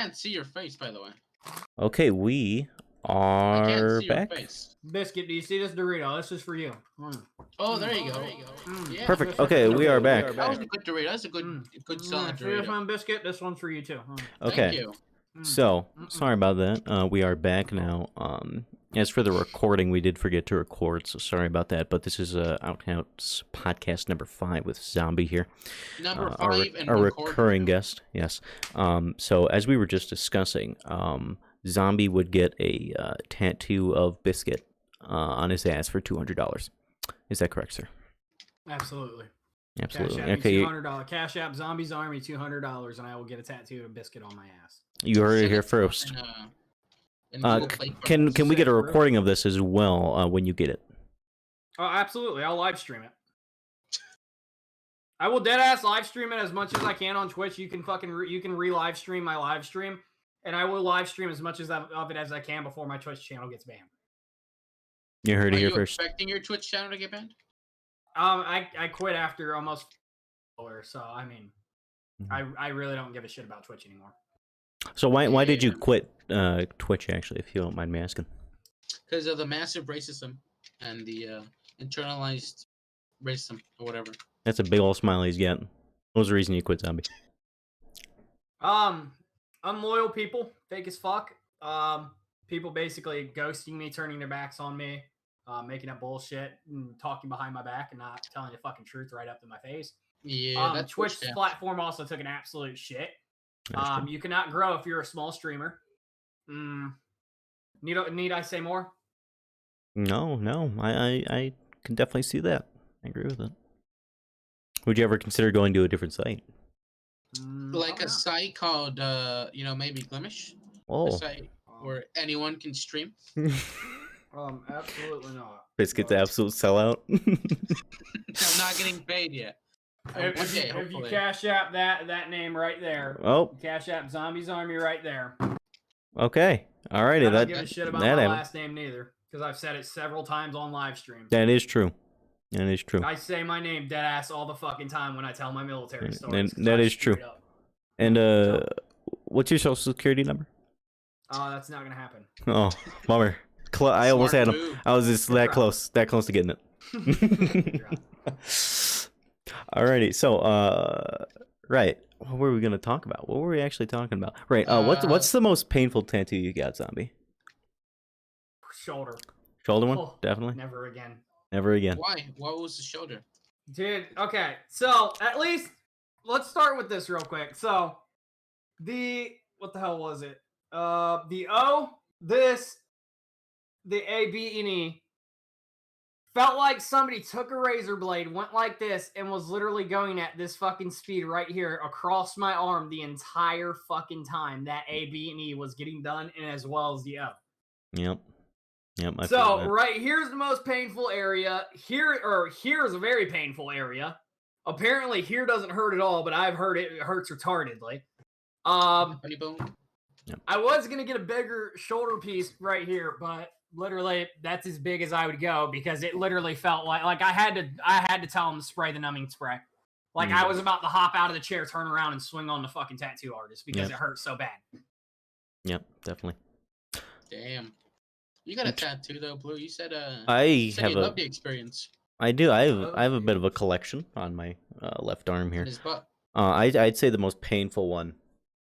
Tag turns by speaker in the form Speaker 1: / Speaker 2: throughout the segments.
Speaker 1: can't see your face, by the way.
Speaker 2: Okay, we
Speaker 1: I can't
Speaker 2: are
Speaker 1: see your
Speaker 2: back.
Speaker 1: face.
Speaker 3: Biscuit, do you see this Dorito? This is for you.
Speaker 1: Oh, there you go. Yeah.
Speaker 2: Perfect. Okay, we are back.
Speaker 1: That was a good Dorito. That's a good solid
Speaker 3: See this
Speaker 1: Dorito.
Speaker 3: one, Biscuit? This one's for you too.
Speaker 2: Okay.
Speaker 1: Thank you.
Speaker 2: So, sorry about that. We are back now. As for the recording, we did forget to record, so sorry about that. But this is Outhouse podcast number 5 with Zombie here.
Speaker 1: Number 5 and
Speaker 2: a recurring guest. Yes. So as we were just discussing, Zombie would get a tattoo of Biscuit on his ass for $200. Is that correct, sir?
Speaker 3: Absolutely.
Speaker 2: Absolutely.
Speaker 3: Cash App
Speaker 2: Okay.
Speaker 3: $200. Cash App Zombies Army $200, and I will get a tattoo of Biscuit on my ass.
Speaker 2: You heard it here first. Can we get a recording of this as well when you get it?
Speaker 3: Oh, absolutely. I'll live stream it. I will deadass live stream it as much as I can on Twitch. You can you can re-live stream my live stream, and I will live stream as much of it as I can before my Twitch channel gets banned.
Speaker 2: You heard it here
Speaker 1: Are
Speaker 2: first.
Speaker 1: you expecting your Twitch channel to get banned?
Speaker 3: I quit after almost 4, so I mean, I really don't give a shit about Twitch anymore.
Speaker 2: So why did you quit Twitch, actually, if you don't mind me asking?
Speaker 1: Because of the massive racism and the internalized racism or whatever.
Speaker 2: That's a big old smile he's getting. What was the reason you quit, Zombie?
Speaker 3: Unloyal people, fake as fuck. People basically ghosting me, turning their backs on me, making up bullshit, and talking behind my back and not telling the fucking truth right up to my face.
Speaker 1: Yeah, that
Speaker 3: Twitch platform also took an absolute shit. You cannot grow if you're a small streamer. Need I say more?
Speaker 2: No. I can definitely see that. I agree with it. Would you ever consider going to a different site?
Speaker 1: Like a site called, maybe Glimesh?
Speaker 2: Oh.
Speaker 1: A site where anyone can stream?
Speaker 3: Absolutely not.
Speaker 2: Biscuit's absolute sellout.
Speaker 1: I'm not getting paid yet.
Speaker 3: If you cash app that name right there.
Speaker 2: Oh.
Speaker 3: Cash app Zombies Army right there.
Speaker 2: Okay. Alrighty.
Speaker 3: I don't give a shit about my last name neither, because I've said it several times on live stream.
Speaker 2: That is true. That is true.
Speaker 3: I say my name dead ass all the fucking time when I tell my military stories.
Speaker 2: That is true. And what's your social security number?
Speaker 3: That's not gonna happen.
Speaker 2: Oh, bummer. I almost had him. I was just that close to getting it. Alrighty, so right, what were we gonna talk about? What were we actually talking about? Right, what's the most painful tattoo you got, Zombie?
Speaker 3: Shoulder.
Speaker 2: Shoulder one,
Speaker 3: oh,
Speaker 2: definitely.
Speaker 3: Never again.
Speaker 2: Never again.
Speaker 1: Why? What was the shoulder?
Speaker 3: Dude, okay, so at least let's start with this real quick. So what the hell was it? The O, the A, B, and E. Felt like somebody took a razor blade, went like this, and was literally going at this fucking speed right here across my arm the entire fucking time that A, B, and E was getting done, and as well as the O.
Speaker 2: Yep.
Speaker 3: So right here's the most painful area. Here's a very painful area. Apparently here doesn't hurt at all, but I've heard it hurts retardedly. I was gonna get a bigger shoulder piece right here, but literally that's as big as I would go because it literally felt like I had to tell him to spray the numbing spray. Like I was about to hop out of the chair, turn around, and swing on the fucking tattoo artist because it hurt so bad.
Speaker 2: Yep, definitely.
Speaker 1: Damn. You got a tattoo though, Blue. You said
Speaker 2: you
Speaker 1: love the experience.
Speaker 2: I do. I have a bit of a collection on my left arm here.
Speaker 1: His butt.
Speaker 2: I'd say the most painful one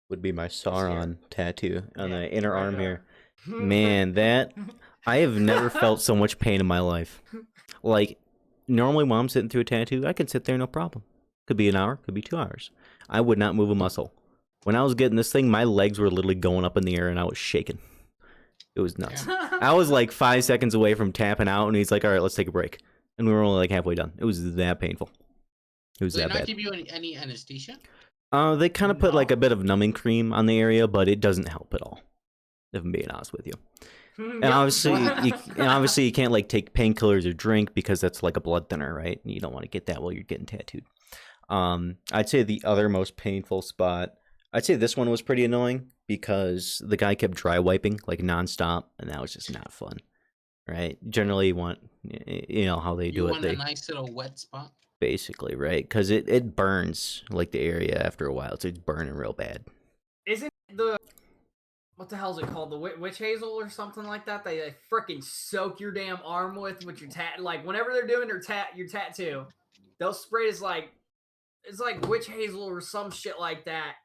Speaker 2: would be my Sauron tattoo on the inner arm here. Man, I have never felt so much pain in my life. Like, normally when I'm sitting through a tattoo, I can sit there no problem. Could be an hour, could be 2 hours. I would not move a muscle. When I was getting this thing, my legs were literally going up in the air and I was shaking. It was nuts. I was like 5 seconds away from tapping out, and he's like, all right, let's take a break. And we were only like halfway done. It was that painful. It was that bad.
Speaker 1: Did they not give you any anesthesia?
Speaker 2: They kind of put like a bit of numbing cream on the area, but it doesn't help at all, if I'm being honest with you. And obviously, you can't like take painkillers or drink because that's like a blood thinner, right? You don't want to get that while you're getting tattooed. I'd say the other most painful spot, I'd say this one was pretty annoying because the guy kept dry wiping like nonstop, and that was just not fun, right? Generally, you want, how they do it.
Speaker 1: You want a nice little wet spot?
Speaker 2: Basically, right? Because it burns like the area after a while. It's burning real bad.
Speaker 3: Isn't the what the hell is it called? The witch hazel or something like that. They freaking soak your damn arm with your tat. Like whenever they're doing your tattoo, they'll spray it's like witch hazel or some shit like that.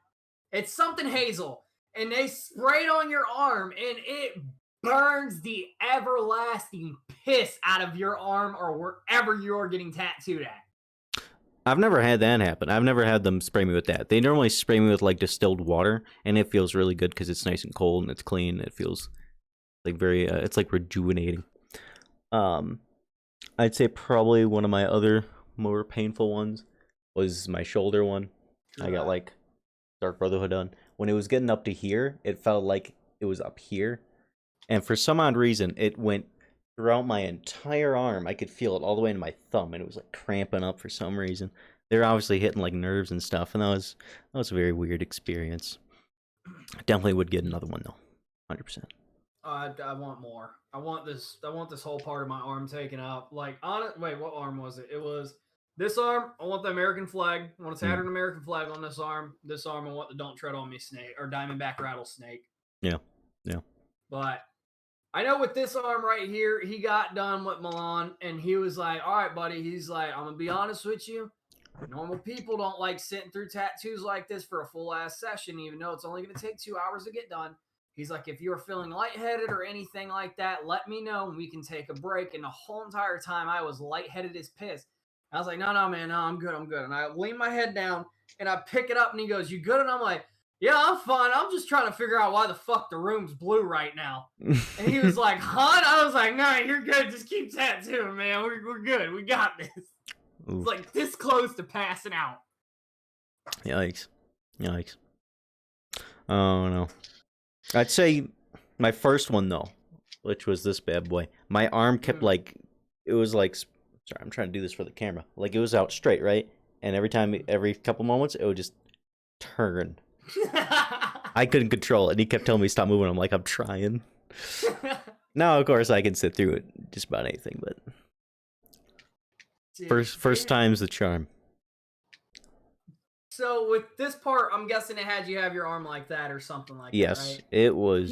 Speaker 3: It's something hazel, and they spray it on your arm, and it burns the everlasting piss out of your arm or wherever you're getting tattooed at.
Speaker 2: I've never had that happen. I've never had them spray me with that. They normally spray me with like distilled water, and it feels really good because it's nice and cold and it's clean. It feels like very, it's like rejuvenating. I'd say probably one of my other more painful ones was my shoulder one. I got like Dark Brotherhood done. When it was getting up to here, it felt like it was up here, and for some odd reason, it went throughout my entire arm. I could feel it all the way into my thumb, and it was like cramping up for some reason. They're obviously hitting like nerves and stuff, and that was a very weird experience. I definitely would get another one though, 100%.
Speaker 3: I want more. I want this whole part of my arm taken up. Like wait, what arm was it? It was this arm. I want the American flag. I want a tattered American flag on this arm. This arm, I want the Don't Tread on Me snake or Diamondback rattlesnake.
Speaker 2: Yeah.
Speaker 3: But I know with this arm right here, he got done with Milan, and he was like, all right, buddy. He's like, I'm going to be honest with you. Normal people don't like sitting through tattoos like this for a full-ass session, even though it's only going to take 2 hours to get done. He's like, if you're feeling lightheaded or anything like that, let me know, and we can take a break. And the whole entire time, I was lightheaded as piss. I was like, no, man, no, I'm good. And I lean my head down, and I pick it up, and he goes, you good? And I'm like, yeah, I'm fine. I'm just trying to figure out why the fuck the room's blue right now. And he was like, huh? I was like, no, you're good. Just keep tattooing, man. We're good. We got this.
Speaker 2: Oof.
Speaker 3: It's like this close to passing out.
Speaker 2: Yikes. Oh, no. I'd say my first one, though, which was this bad boy. My arm kept, like, it was like, sorry, I'm trying to do this for the camera. Like, it was out straight, right? And every couple moments, it would just turn. I couldn't control it, and he kept telling me stop moving. I'm like, I'm trying. Now, of course, I can sit through it, just about anything, but first time's the charm.
Speaker 3: So with this part, I'm guessing it had you have your arm like that or something like that, right?
Speaker 2: It was.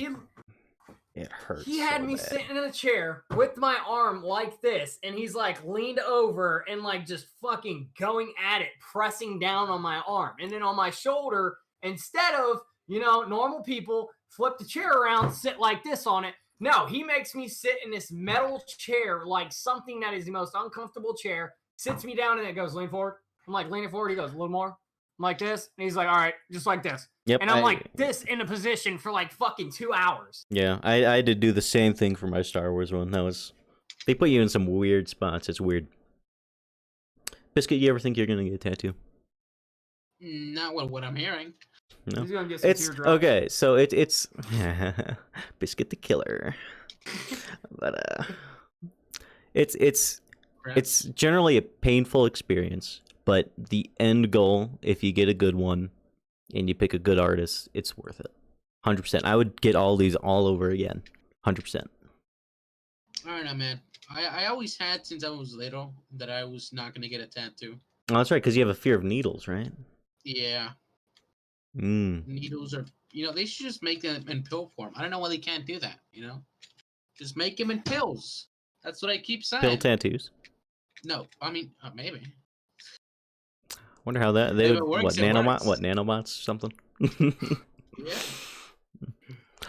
Speaker 2: It hurts.
Speaker 3: He had me sitting in a chair with my arm like this, and he's like leaned over and like just fucking going at it, pressing down on my arm. And then on my shoulder, instead of, normal people flip the chair around, sit like this on it. No, he makes me sit in this metal chair, like something that is the most uncomfortable chair, sits me down, and it goes, lean forward. I'm like, leaning forward. He goes, a little more. I'm like this. And he's like, all right, just like this.
Speaker 2: Yep,
Speaker 3: and I'm like this in a position for like fucking 2 hours.
Speaker 2: Yeah, I had to do the same thing for my Star Wars one. They put you in some weird spots. It's weird. Biscuit, you ever think you're going to get a tattoo?
Speaker 1: Not with what I'm hearing.
Speaker 2: No.
Speaker 3: He's gonna get some teardrops.
Speaker 2: Okay, so it's Biscuit the Killer. But it's generally a painful experience, but the end goal, if you get a good one and you pick a good artist, it's worth it. 100%. I would get all these all over again. 100%.
Speaker 1: I don't know, man. I always had since I was little that I was not gonna get a tattoo.
Speaker 2: Oh, that's right, because you have a fear of needles, right?
Speaker 1: Yeah.
Speaker 2: Mm.
Speaker 1: Needles are, they should just make them in pill form. I don't know why they can't do that, Just make them in pills. That's what I keep saying.
Speaker 2: Pill tattoos?
Speaker 1: No, I mean, maybe.
Speaker 2: Wonder how they would,
Speaker 1: what
Speaker 2: nanobots, something?
Speaker 1: Yeah.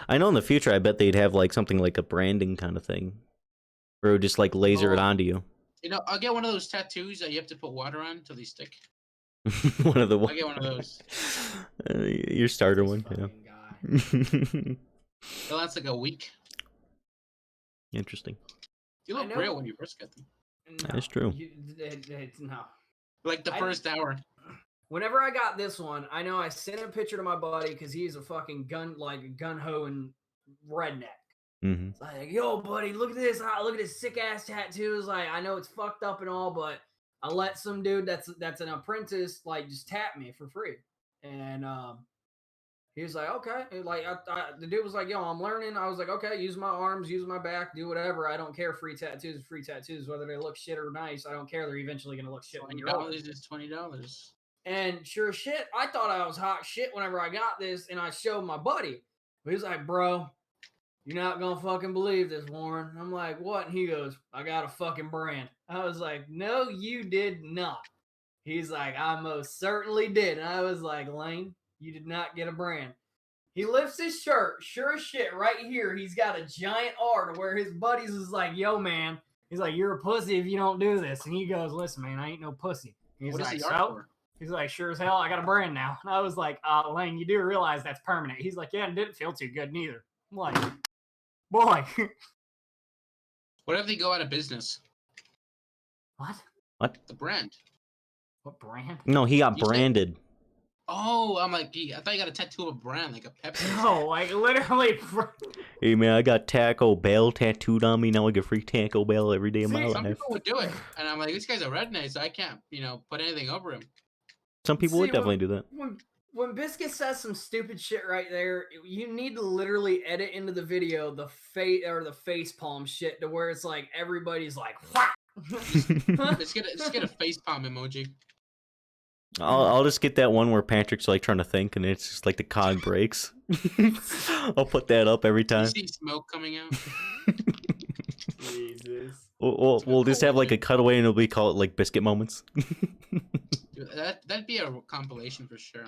Speaker 2: I know in the future, I bet they'd have like something like a branding kind of thing. Or it would just like laser it onto you.
Speaker 1: I'll get one of those tattoos that you have to put water on until they stick.
Speaker 2: I'll get
Speaker 1: one of those.
Speaker 2: Your starter one, yeah.
Speaker 1: It lasts like a week.
Speaker 2: Interesting.
Speaker 1: You look real when you first get them.
Speaker 3: No,
Speaker 2: That's true.
Speaker 3: No.
Speaker 1: Like the first hour.
Speaker 3: Whenever I got this one, I know I sent a picture to my buddy because he's a fucking gun-ho and redneck.
Speaker 2: Mm-hmm.
Speaker 3: It's like, yo, buddy, look at this. Look at this sick-ass tattoos. Like, I know it's fucked up and all, but I let some dude that's an apprentice, like, just tap me for free. And he was like, okay. Like, the dude was like, yo, I'm learning. I was like, okay, use my arms, use my back, do whatever. I don't care. Free tattoos, whether they look shit or nice. I don't care. They're eventually going to look shit when you're older.
Speaker 1: $20 is $20.
Speaker 3: And sure as shit, I thought I was hot shit whenever I got this, and I showed my buddy. He's like, bro, you're not gonna fucking believe this, Warren. I'm like, what? And he goes, I got a fucking brand. I was like, no, you did not. He's like, I most certainly did. And I was like, Lane, you did not get a brand. He lifts his shirt, sure as shit, right here. He's got a giant R to where his buddies is like, yo, man. He's like, you're a pussy if you don't do this. And he goes, listen, man, I ain't no pussy. He's
Speaker 1: What is
Speaker 3: like,
Speaker 1: the art
Speaker 3: so?
Speaker 1: for?
Speaker 3: He's like, sure as hell, I got a brand now. And I was like, Lane, you do realize that's permanent. He's like, yeah, it didn't feel too good neither. I'm like, boy.
Speaker 1: What if they go out of business?
Speaker 3: What?
Speaker 2: What?
Speaker 1: The brand.
Speaker 3: What brand?
Speaker 2: No, he got
Speaker 1: You said-
Speaker 2: branded.
Speaker 1: Oh, I'm like, I thought you got a tattoo of a brand, like a Pepsi.
Speaker 3: No, like literally.
Speaker 2: Hey man, I got Taco Bell tattooed on me. Now I get free Taco Bell every day of my
Speaker 3: See,
Speaker 1: Some
Speaker 2: life.
Speaker 1: people would do it, and I'm like, this guy's a redneck, so I can't, put anything over him.
Speaker 2: Some people would
Speaker 3: See,
Speaker 2: definitely do that.
Speaker 3: When Biscuit says some stupid shit right there, you need to literally edit into the video the face palm shit to where it's like everybody's like, "Wha!"
Speaker 1: Let's get a face palm emoji.
Speaker 2: I'll just get that one where Patrick's like trying to think and it's just like the cog breaks. I'll put that up every
Speaker 1: You
Speaker 2: time.
Speaker 1: see smoke coming out.
Speaker 3: Jesus.
Speaker 2: We'll just have like a cutaway and we call it like biscuit moments.
Speaker 1: Dude, that'd be a compilation for sure.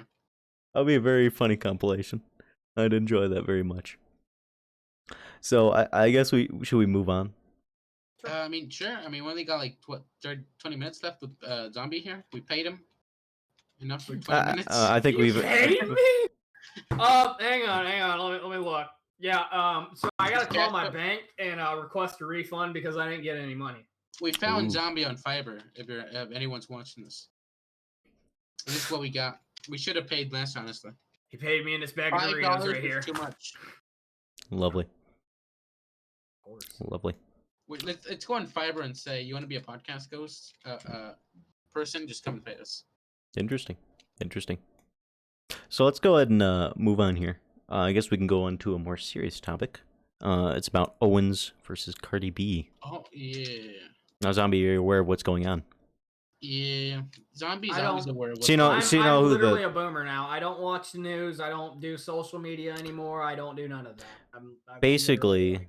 Speaker 2: That'll be a very funny compilation. I'd enjoy that very much. So I guess should we move on?
Speaker 1: Sure. We only got like 20 minutes left with Zombie here. We paid him enough for 20 minutes.
Speaker 2: I think we've.
Speaker 3: Paid me? Hang on. Let me look. Yeah. So I gotta call my bank and request a refund because I didn't get any money.
Speaker 1: We found
Speaker 2: Ooh.
Speaker 1: Zombie on Fiverr. If anyone's watching this, this is what we got. We should have paid less, honestly.
Speaker 3: He paid me in this bag of Doritos
Speaker 1: $5
Speaker 3: right here.
Speaker 1: is too much.
Speaker 2: Lovely.
Speaker 3: Of course.
Speaker 2: Lovely.
Speaker 1: Wait, let's go on Fiverr and say you want to be a podcast ghost person. Just come and pay us.
Speaker 2: Interesting. So let's go ahead and move on here. I guess we can go on to a more serious topic. It's about Owens versus Cardi B.
Speaker 1: Oh yeah.
Speaker 2: Now, Zombie, you're aware of what's going on.
Speaker 1: Yeah, Zombie's
Speaker 3: I
Speaker 1: always
Speaker 3: don't-
Speaker 1: aware of what's
Speaker 2: So you know-
Speaker 1: going on.
Speaker 2: so you
Speaker 3: I'm
Speaker 2: know who
Speaker 3: literally
Speaker 2: the-
Speaker 3: a boomer now. I don't watch the news. I don't do social media anymore. I don't do none of that. I'm
Speaker 2: Basically,
Speaker 3: literally,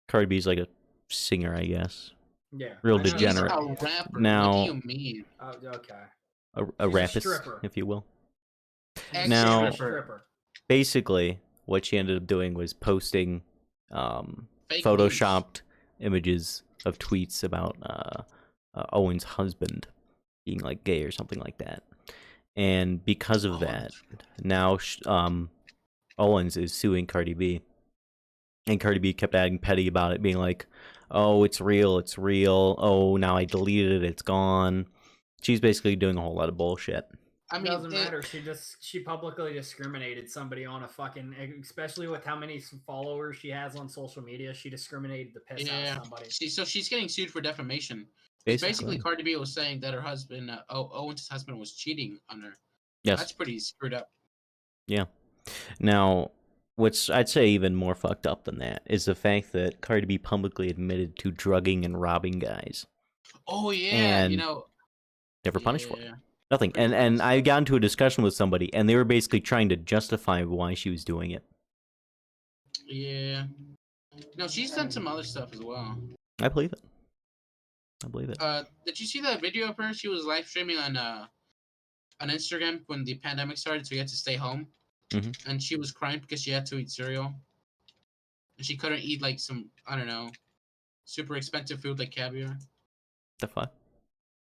Speaker 2: Cardi B's like a singer, I guess.
Speaker 3: yeah,
Speaker 2: real
Speaker 3: I know
Speaker 1: He's
Speaker 2: degenerate.
Speaker 1: a rapper.
Speaker 2: Now-
Speaker 1: What do you mean?
Speaker 3: Oh, okay.
Speaker 2: A
Speaker 3: She's a
Speaker 2: rapist,
Speaker 3: stripper.
Speaker 2: if you will.
Speaker 1: Ex-stripper.
Speaker 2: Now-
Speaker 3: Stripper.
Speaker 2: Basically, what she ended up doing was posting
Speaker 1: Fake
Speaker 2: photoshopped images of tweets about Owen's husband being like gay or something like that. And because of that, now Owens is suing Cardi B. And Cardi B kept acting petty about it, being like, oh, it's real. Oh, now I deleted it, it's gone. She's basically doing a whole lot of bullshit.
Speaker 3: It doesn't matter. She publicly discriminated somebody on a fucking, especially with how many followers she has on social media. She discriminated the piss out of somebody.
Speaker 1: She's getting sued for defamation. Basically, Cardi B was saying that her husband, Owens' husband, was cheating on her.
Speaker 2: Yes.
Speaker 1: That's pretty screwed up.
Speaker 2: Yeah. Now, what's I'd say even more fucked up than that is the fact that Cardi B publicly admitted to drugging and robbing guys.
Speaker 1: Oh yeah,
Speaker 2: And never punished for it.
Speaker 1: yeah.
Speaker 2: Nothing. And I got into a discussion with somebody, and they were basically trying to justify why she was doing it.
Speaker 1: Yeah. No, she's done some other stuff as well.
Speaker 2: I believe it.
Speaker 1: Did you see that video of her? She was live streaming on Instagram when the pandemic started, so you had to stay home.
Speaker 2: Mhm.
Speaker 1: And she was crying because she had to eat cereal. And she couldn't eat like some, I don't know, super expensive food like caviar.
Speaker 2: The fuck?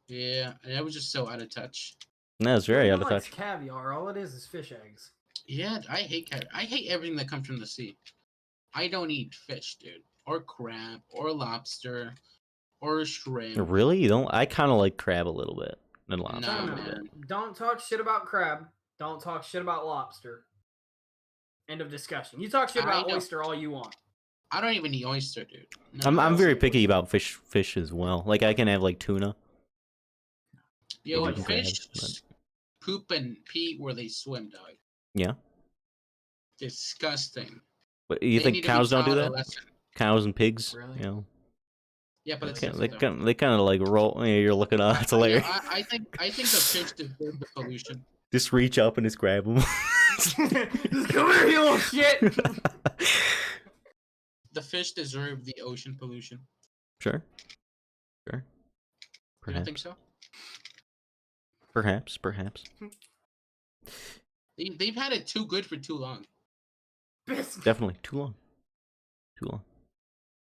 Speaker 1: Yeah, and it was just so out of touch.
Speaker 2: No, it's very out of
Speaker 3: No, it's
Speaker 2: touch.
Speaker 3: caviar. All it is fish eggs.
Speaker 1: Yeah, I hate caviar. I hate everything that comes from the sea. I don't eat fish, dude. Or crab, or lobster, or shrimp.
Speaker 2: Really? You don't? I kind of like crab a little bit. And lobster
Speaker 1: No,
Speaker 2: a little
Speaker 1: man.
Speaker 2: bit.
Speaker 3: Don't talk shit about crab. Don't talk shit about lobster. End of discussion. You talk shit
Speaker 1: I
Speaker 3: about
Speaker 1: don't-
Speaker 3: oyster all you want.
Speaker 1: I don't even eat oyster, dude.
Speaker 2: I'm very picky about fish as well. Like I can have like tuna.
Speaker 1: Yo,
Speaker 2: Like crab,
Speaker 1: fish
Speaker 2: but-
Speaker 1: poop and pee where they swim, dog.
Speaker 2: Yeah.
Speaker 1: Disgusting.
Speaker 2: But you
Speaker 1: They
Speaker 2: think
Speaker 1: need to be
Speaker 2: cows don't do
Speaker 1: taught a
Speaker 2: that?
Speaker 1: lesson.
Speaker 2: Cows and pigs.
Speaker 3: Really?
Speaker 2: You know,
Speaker 1: Yeah, but it's
Speaker 2: they kind of like roll. Yeah, you're looking up. It's hilarious.
Speaker 1: I think the fish deserve the pollution.
Speaker 2: Just reach up and just grab them.
Speaker 3: Just come here, you little shit.
Speaker 1: The fish deserve the ocean pollution.
Speaker 2: Sure.
Speaker 1: You don't think so?
Speaker 2: Perhaps.
Speaker 1: They've had it too good for too long.
Speaker 2: Definitely too long.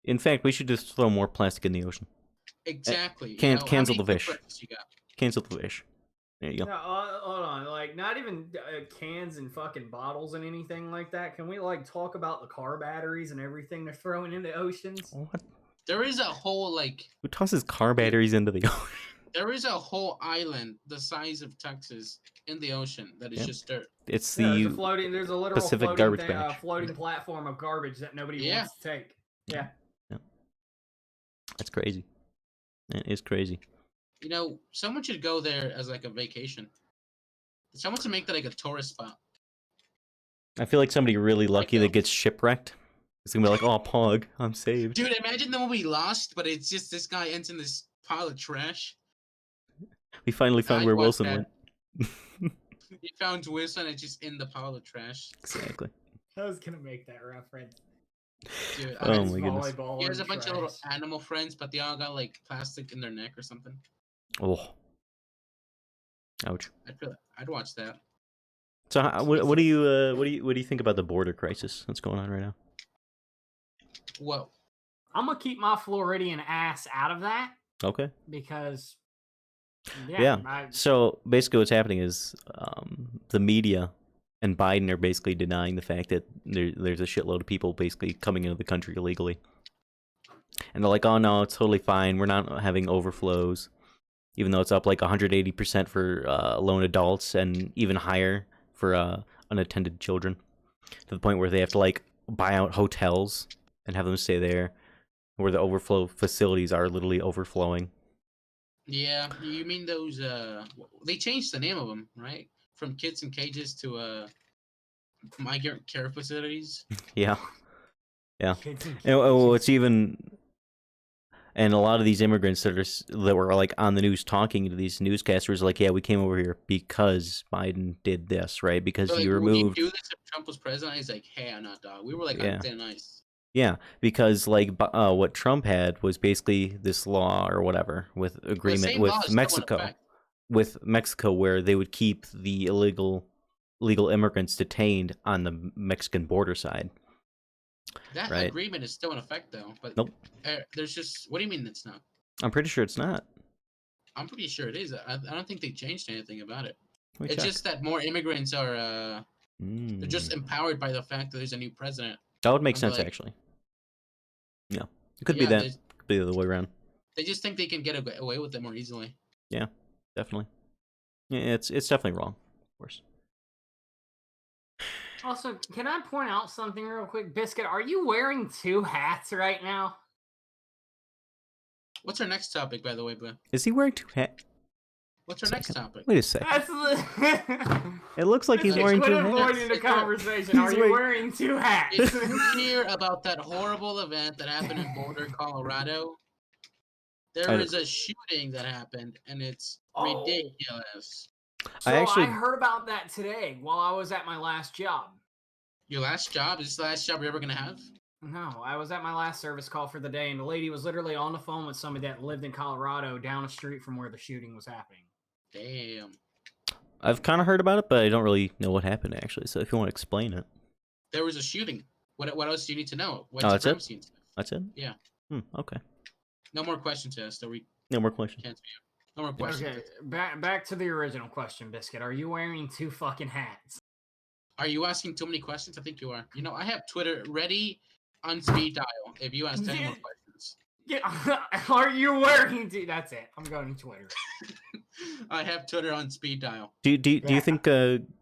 Speaker 2: In fact, we should just throw more plastic in the ocean.
Speaker 1: Exactly.
Speaker 2: Cancel the fish. Cancel the fish. There you go.
Speaker 3: No, hold on. Like, not even cans and fucking bottles and anything like that. Can we like talk about the car batteries and everything they're throwing into oceans?
Speaker 2: What?
Speaker 1: There is a whole
Speaker 2: Who tosses car batteries into the ocean?
Speaker 1: There is a whole island the size of Texas in the ocean that is just dirt.
Speaker 2: It's
Speaker 3: Yeah,
Speaker 2: the
Speaker 3: there's a literal
Speaker 2: Pacific
Speaker 3: floating
Speaker 2: garbage
Speaker 3: thing,
Speaker 2: patch.
Speaker 3: floating platform of garbage that nobody wants to take. Yeah.
Speaker 2: That's crazy. That is crazy.
Speaker 1: Someone should go there as like a vacation. Someone should make that like a tourist spot.
Speaker 2: I feel like somebody really lucky that gets shipwrecked. It's gonna be like, oh, Pog, I'm saved.
Speaker 1: Dude, imagine the movie Lost, but it's just this guy ends in this pile of trash.
Speaker 2: We finally found where Wilson went.
Speaker 1: He found Wilson and it's just in the pile of trash.
Speaker 2: Exactly.
Speaker 3: I was gonna make that reference.
Speaker 1: Dude,
Speaker 2: oh my goodness.
Speaker 1: He has a bunch of little animal friends, but they all got like plastic in their neck or something.
Speaker 2: Oh. Ouch.
Speaker 1: I'd watch that.
Speaker 2: So, what do you think about the border crisis that's going on right now?
Speaker 1: Well,
Speaker 3: I'm gonna keep my Floridian ass out of that.
Speaker 2: Okay.
Speaker 3: Because.
Speaker 2: Yeah. So basically, what's happening is the media and Biden are basically denying the fact that there's a shitload of people basically coming into the country illegally, and they're like, "Oh no, it's totally fine. We're not having overflows." Even though it's up like 180% for lone adults and even higher for unattended children, to the point where they have to like buy out hotels and have them stay there, where the overflow facilities are literally overflowing.
Speaker 1: Yeah, you mean those? They changed the name of them, right? From kids in cages to migrant care facilities.
Speaker 2: Yeah. It's even. And a lot of these immigrants that were like on the news talking to these newscasters, like, yeah, we came over here because Biden did this, right? Because
Speaker 1: so,
Speaker 2: he
Speaker 1: like,
Speaker 2: removed.
Speaker 1: Would you do this if Trump was president? He's like, hey, I'm not dog. We were like,
Speaker 2: yeah.
Speaker 1: I'm nice.
Speaker 2: Yeah, because like what Trump had was basically this law or whatever with agreement with Mexico, where they would keep the illegal immigrants detained on the Mexican border side.
Speaker 1: That agreement is still in effect, though. But
Speaker 2: nope.
Speaker 1: There's just. What do you mean it's not?
Speaker 2: I'm pretty sure it's not.
Speaker 1: I'm pretty sure it is. I don't think they changed anything about it. It's just that more immigrants are. They're just empowered by the fact that there's a new president.
Speaker 2: That would make sense, actually. Yeah, it could be that. It could be the other way around.
Speaker 1: They just think they can get away with it more easily.
Speaker 2: Yeah, definitely. Yeah, it's definitely wrong, of course.
Speaker 3: Also, can I point out something real quick? Biscuit, are you wearing two hats right now?
Speaker 1: What's our next topic, by the way, Blue?
Speaker 2: Is he wearing two hats?
Speaker 1: What's our next topic?
Speaker 2: Wait a second. It looks like he's wearing two hats.
Speaker 3: Avoiding the conversation. Are you wearing two hats?
Speaker 1: Did you hear about that horrible event that happened in Boulder, Colorado? There was a shooting that happened, and it's ridiculous.
Speaker 3: So I heard about that today while I was at my last job.
Speaker 1: Your last job? Is this the last job you're ever going to have?
Speaker 3: No, I was at my last service call for the day, and the lady was literally on the phone with somebody that lived in Colorado down the street from where the shooting was happening.
Speaker 1: Damn.
Speaker 2: I've kind of heard about it, but I don't really know what happened, actually. So if you want to explain it.
Speaker 1: There was a shooting. What else do you need to know?
Speaker 2: That's it? That's it?
Speaker 1: Yeah.
Speaker 2: Okay.
Speaker 1: No more questions asked.
Speaker 2: No more questions.
Speaker 1: No more questions.
Speaker 3: Okay, back to the original question, Biscuit. Are you wearing two fucking hats?
Speaker 1: Are you asking too many questions? I think you are. I have Twitter ready on speed dial if you ask any more questions.
Speaker 3: Are you wearing two? That's it. I'm going to Twitter.
Speaker 1: I have Twitter on speed dial.
Speaker 2: Do you think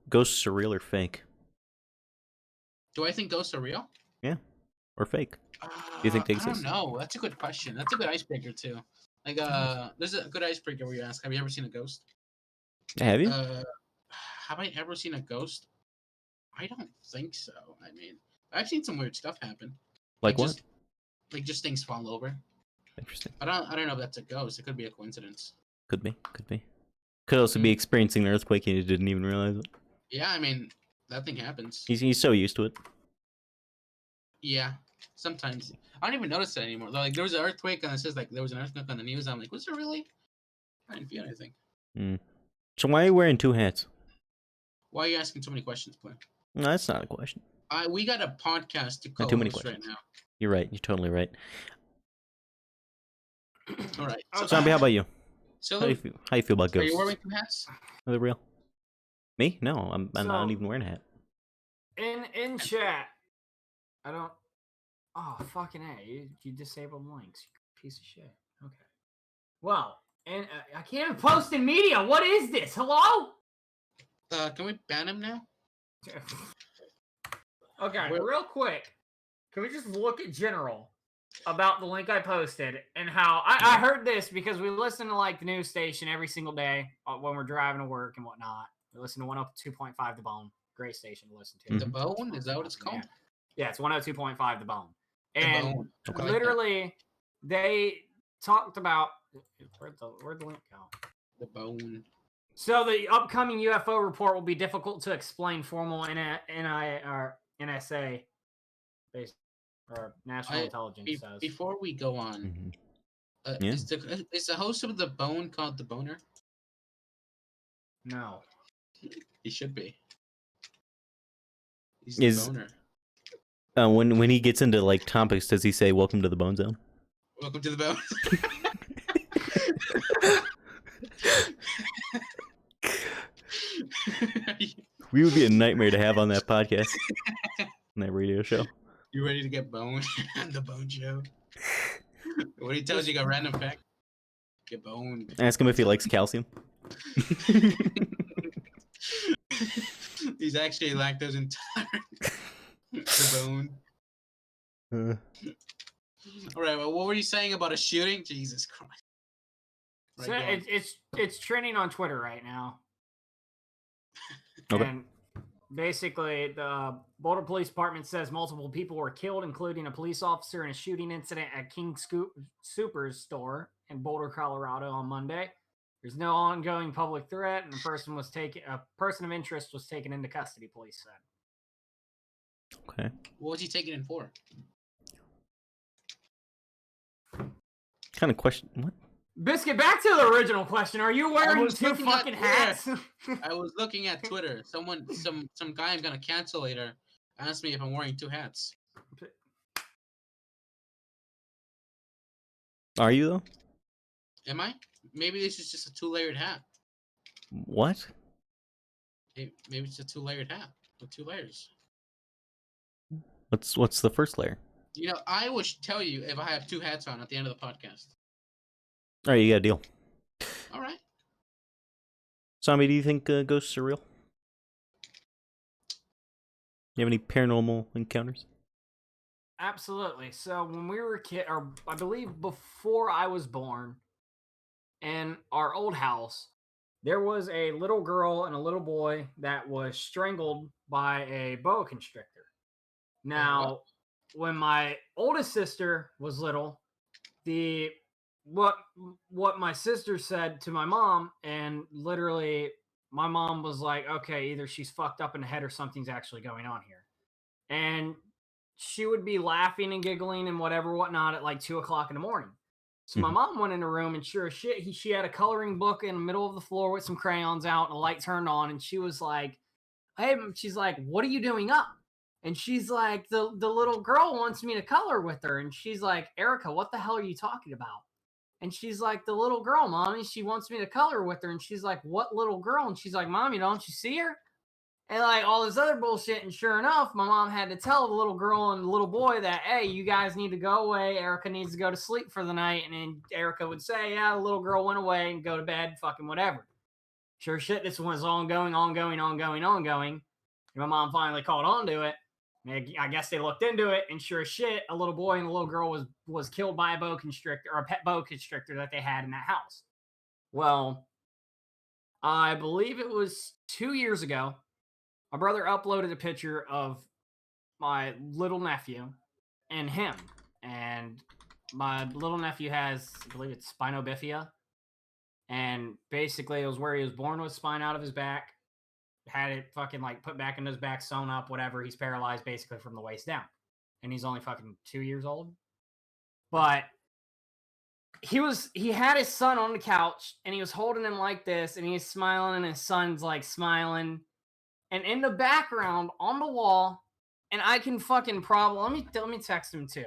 Speaker 2: ghosts are real or fake?
Speaker 1: Do I think ghosts are real?
Speaker 2: Yeah. Or fake? Do you think they exist?
Speaker 1: I don't know. That's a good question. That's a good icebreaker, too. Like, there's a good icebreaker where you ask, have you ever seen a ghost?
Speaker 2: Have you?
Speaker 1: Have I ever seen a ghost? I don't think so. I mean, I've seen some weird stuff happen.
Speaker 2: Like what?
Speaker 1: Just things fall over.
Speaker 2: Interesting.
Speaker 1: I don't know if that's a ghost. It could be a coincidence.
Speaker 2: Could be. Could also be experiencing an earthquake and you didn't even realize it.
Speaker 1: Yeah, I mean, That thing happens.
Speaker 2: He's so used to it.
Speaker 1: Yeah, sometimes I don't even notice it anymore. Like there was an earthquake, and it says like there was an earthquake on the news. I'm like, was there really? I didn't feel anything.
Speaker 2: So why are you wearing 2 hats?
Speaker 1: Why are you asking so many questions, Glenn?
Speaker 2: No, that's not a question.
Speaker 1: We got a podcast to
Speaker 2: Not too many
Speaker 1: co-host right
Speaker 2: questions.
Speaker 1: now.
Speaker 2: You're right. You're totally right.
Speaker 1: All right.
Speaker 2: Zombie, how about you?
Speaker 1: So
Speaker 2: How do you feel about
Speaker 1: are
Speaker 2: ghosts?
Speaker 1: you wearing 2 hats?
Speaker 2: Are they real? Me? No, I'm
Speaker 3: So-
Speaker 2: not even wearing a hat.
Speaker 3: In chat, I don't. Oh fucking a! You disabled links, you piece of shit. Okay. Well, and I can't post in media. What is this? Hello?
Speaker 1: Can we ban him now?
Speaker 3: Okay,
Speaker 1: Where-
Speaker 3: real quick. Can we just look at general about the link I posted and how I heard this because we listen to like the news station every single day when we're driving to work and whatnot. We listen to 102.5 The Bone. Great station to listen to.
Speaker 1: The Bone? Is that what it's called?
Speaker 3: Yeah, it's 102.5 The Bone.
Speaker 1: The
Speaker 3: And
Speaker 1: Bone. I like that.
Speaker 3: literally, they talked about where'd the link go?
Speaker 1: The Bone.
Speaker 3: So the upcoming UFO report will be difficult to explain. Formal NSA based or national intelligence says.
Speaker 1: Before we go on,
Speaker 2: Yeah.
Speaker 1: is the host of The Bone called The Boner?
Speaker 3: No.
Speaker 1: He should be. He's the Boner.
Speaker 2: When he gets into like topics, does he say "Welcome to the Bone Zone"?
Speaker 1: Welcome to The Bone.
Speaker 2: We would be a nightmare to have on that podcast, on that radio show.
Speaker 1: You ready to get boned on The Bone Show? What he tells you got random fact? Get boned.
Speaker 2: Ask him if he likes calcium.
Speaker 1: He's actually lactose intolerant. The Bone. All right. Well, what were you saying about a shooting? Jesus Christ. Right,
Speaker 3: So
Speaker 1: go on.
Speaker 3: it's trending on Twitter right now.
Speaker 2: Okay.
Speaker 3: And basically, the Boulder Police Department says multiple people were killed, including a police officer in a shooting incident at King Soopers store in Boulder, Colorado on Monday. There's no ongoing public threat, and a person of interest was taken into custody, police said.
Speaker 2: Okay.
Speaker 1: What was he taking in for?
Speaker 2: Kind of question. What?
Speaker 3: Biscuit, back to the original question. Are you wearing
Speaker 1: was
Speaker 3: 2
Speaker 1: looking at
Speaker 3: fucking hats?
Speaker 1: I was looking at Twitter. Some guy I'm gonna cancel later asked me if I'm wearing 2 hats.
Speaker 2: Are you though?
Speaker 1: Am I? Maybe this is just a 2-layered hat.
Speaker 2: What?
Speaker 1: Maybe it's a 2-layered hat with 2 layers.
Speaker 2: What's the first layer?
Speaker 1: You know, I will tell you if I have 2 hats on at the end of the podcast.
Speaker 2: All right, you got a deal.
Speaker 1: All right.
Speaker 2: Zombie, do you think ghosts are real? You have any paranormal encounters?
Speaker 3: Absolutely. So when we were kids, or I believe before I was born, in our old house, there was a little girl and a little boy that was strangled by a boa constrictor. Now, when my oldest sister was little, what my sister said to my mom, and literally my mom was like, okay, either she's fucked up in the head or something's actually going on here. And she would be laughing and giggling and whatnot at like 2 o'clock in the morning. So my mom went in the room, and sure as shit, she had a coloring book in the middle of the floor with some crayons out and a light turned on. And she was like, hey, she's like, what are you doing up? And she's like, the little girl wants me to color with her. And she's like, Erica, what the hell are you talking about? And she's like, the little girl, Mommy, she wants me to color with her. And she's like, what little girl? And she's like, Mommy, don't you see her? And like all this other bullshit. And sure enough, my mom had to tell the little girl and the little boy that, hey, you guys need to go away. Erica needs to go to sleep for the night. And then Erica would say, yeah, the little girl went away and go to bed, fucking whatever. Sure shit, this was ongoing. And my mom finally caught on to it. I guess they looked into it, and sure as shit, a little boy and a little girl was killed by a boa constrictor, or a pet boa constrictor that they had in that house. Well, I believe it was 2 years ago. My brother uploaded a picture of my little nephew and him. And my little nephew has, I believe it's spina bifida. And basically it was where he was born with spine out of his back. had it fucking like put back in his back, sewn up, whatever. He's paralyzed basically from the waist down, and he's only fucking 2 years old. But he had his son on the couch, and he was holding him like this, and he's smiling, and his son's like smiling, and in the background on the wall, and I can fucking probably let me text him too.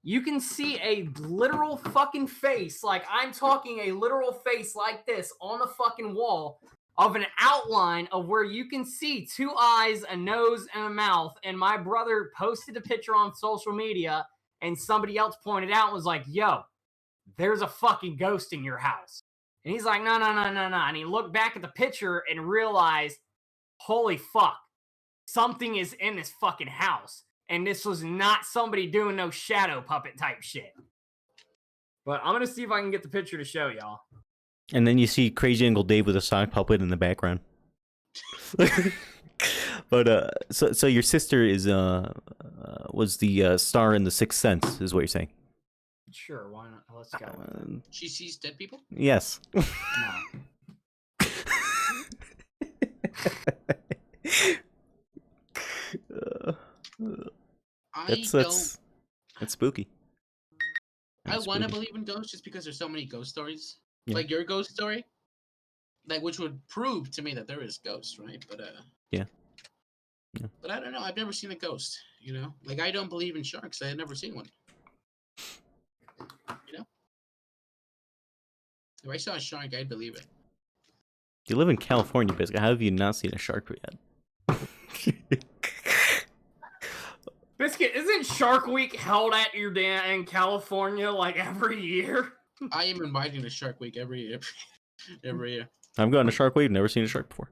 Speaker 3: You can see a literal fucking face, like I'm talking a literal face like this on the fucking wall of an outline of where you can see 2 eyes, a nose, and a mouth. And my brother posted a picture on social media, and somebody else pointed out and was like, yo, there's a fucking ghost in your house. And he's like, no. And he looked back at the picture and realized, holy fuck, something is in this fucking house. And this was not somebody doing no shadow puppet type shit. But I'm going to see if I can get the picture to show y'all.
Speaker 2: And then you see Crazy Uncle Dave with a sock puppet in the background. But so your sister is was the star in The Sixth Sense, is what you're saying?
Speaker 3: Sure, why not? Let's go.
Speaker 1: She sees dead people?
Speaker 2: Yes.
Speaker 3: No.
Speaker 2: That's spooky.
Speaker 1: I want to believe in ghosts just because there's so many ghost stories.
Speaker 2: Yeah.
Speaker 1: Like your ghost story. Like, which would prove to me that there is ghosts, right? But
Speaker 2: yeah.
Speaker 1: But I don't know. I've never seen a ghost, you know? Like, I don't believe in sharks. I had never seen one. You know? If I saw a shark, I'd believe it.
Speaker 2: You live in California, basically. How have you not seen a shark yet?
Speaker 3: Biscuit, isn't Shark Week held at your dam in California like every year?
Speaker 1: I am inviting to Shark Week every year.
Speaker 2: I'm going to Shark Week. Never seen a shark before.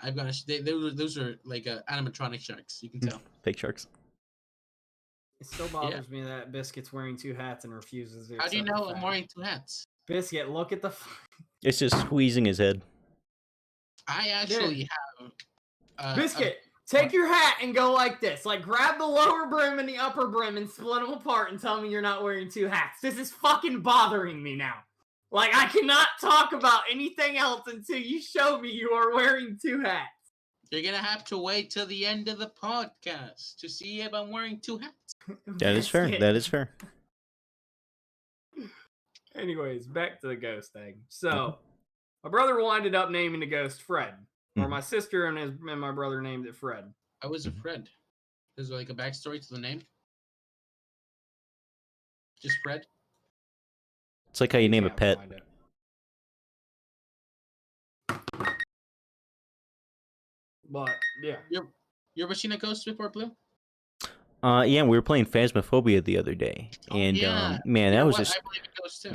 Speaker 1: I've got those are like animatronic sharks. You can tell.
Speaker 2: Fake sharks.
Speaker 3: It still bothers me that Biscuit's wearing 2 hats and refuses to.
Speaker 1: How do you know I'm wearing 2 hats?
Speaker 3: Biscuit, look at the.
Speaker 2: It's just squeezing his head.
Speaker 1: I actually have.
Speaker 3: Biscuit, take your hat and go like this. Like, grab the lower brim and the upper brim and split them apart and tell me you're not wearing 2 hats. This is fucking bothering me now. Like, I cannot talk about anything else until you show me you are wearing 2 hats.
Speaker 1: You're gonna have to wait till the end of the podcast to see if I'm wearing 2 hats.
Speaker 2: That is fair. That is fair.
Speaker 3: Anyways, back to the ghost thing. So, my brother ended up naming the ghost Fred. Or my sister and my brother named it Fred.
Speaker 1: I was a Fred. Is there like a backstory to the name? Just Fred?
Speaker 2: It's like how you name a pet.
Speaker 3: But, yeah.
Speaker 1: You ever seen a ghost before, Blue?
Speaker 2: Yeah, we were playing Phasmophobia the other day, and man, that was just.
Speaker 1: I believe in ghosts too.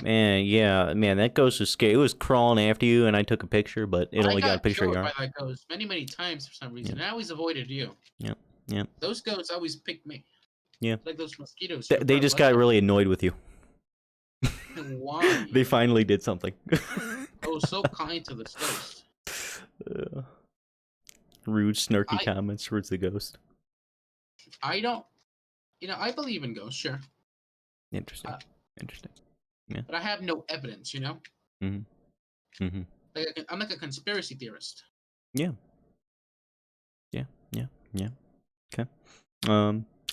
Speaker 2: Man, that ghost was scary. It was crawling after you, and I took a picture, but it only got a picture of your arm.
Speaker 1: I got killed by that ghost many times for some reason. And I always avoided you.
Speaker 2: Yeah.
Speaker 1: Those ghosts always picked me.
Speaker 2: Yeah.
Speaker 1: Like those mosquitoes.
Speaker 2: They just got really annoyed with you.
Speaker 1: Why?
Speaker 2: They finally did something.
Speaker 1: I was so kind to this ghost.
Speaker 2: Rude, snarky comments towards the ghost.
Speaker 1: I don't. I believe in ghosts, sure.
Speaker 2: Interesting. Yeah.
Speaker 1: But I have no evidence, you know? Like I'm like a conspiracy theorist.
Speaker 2: Yeah. Okay.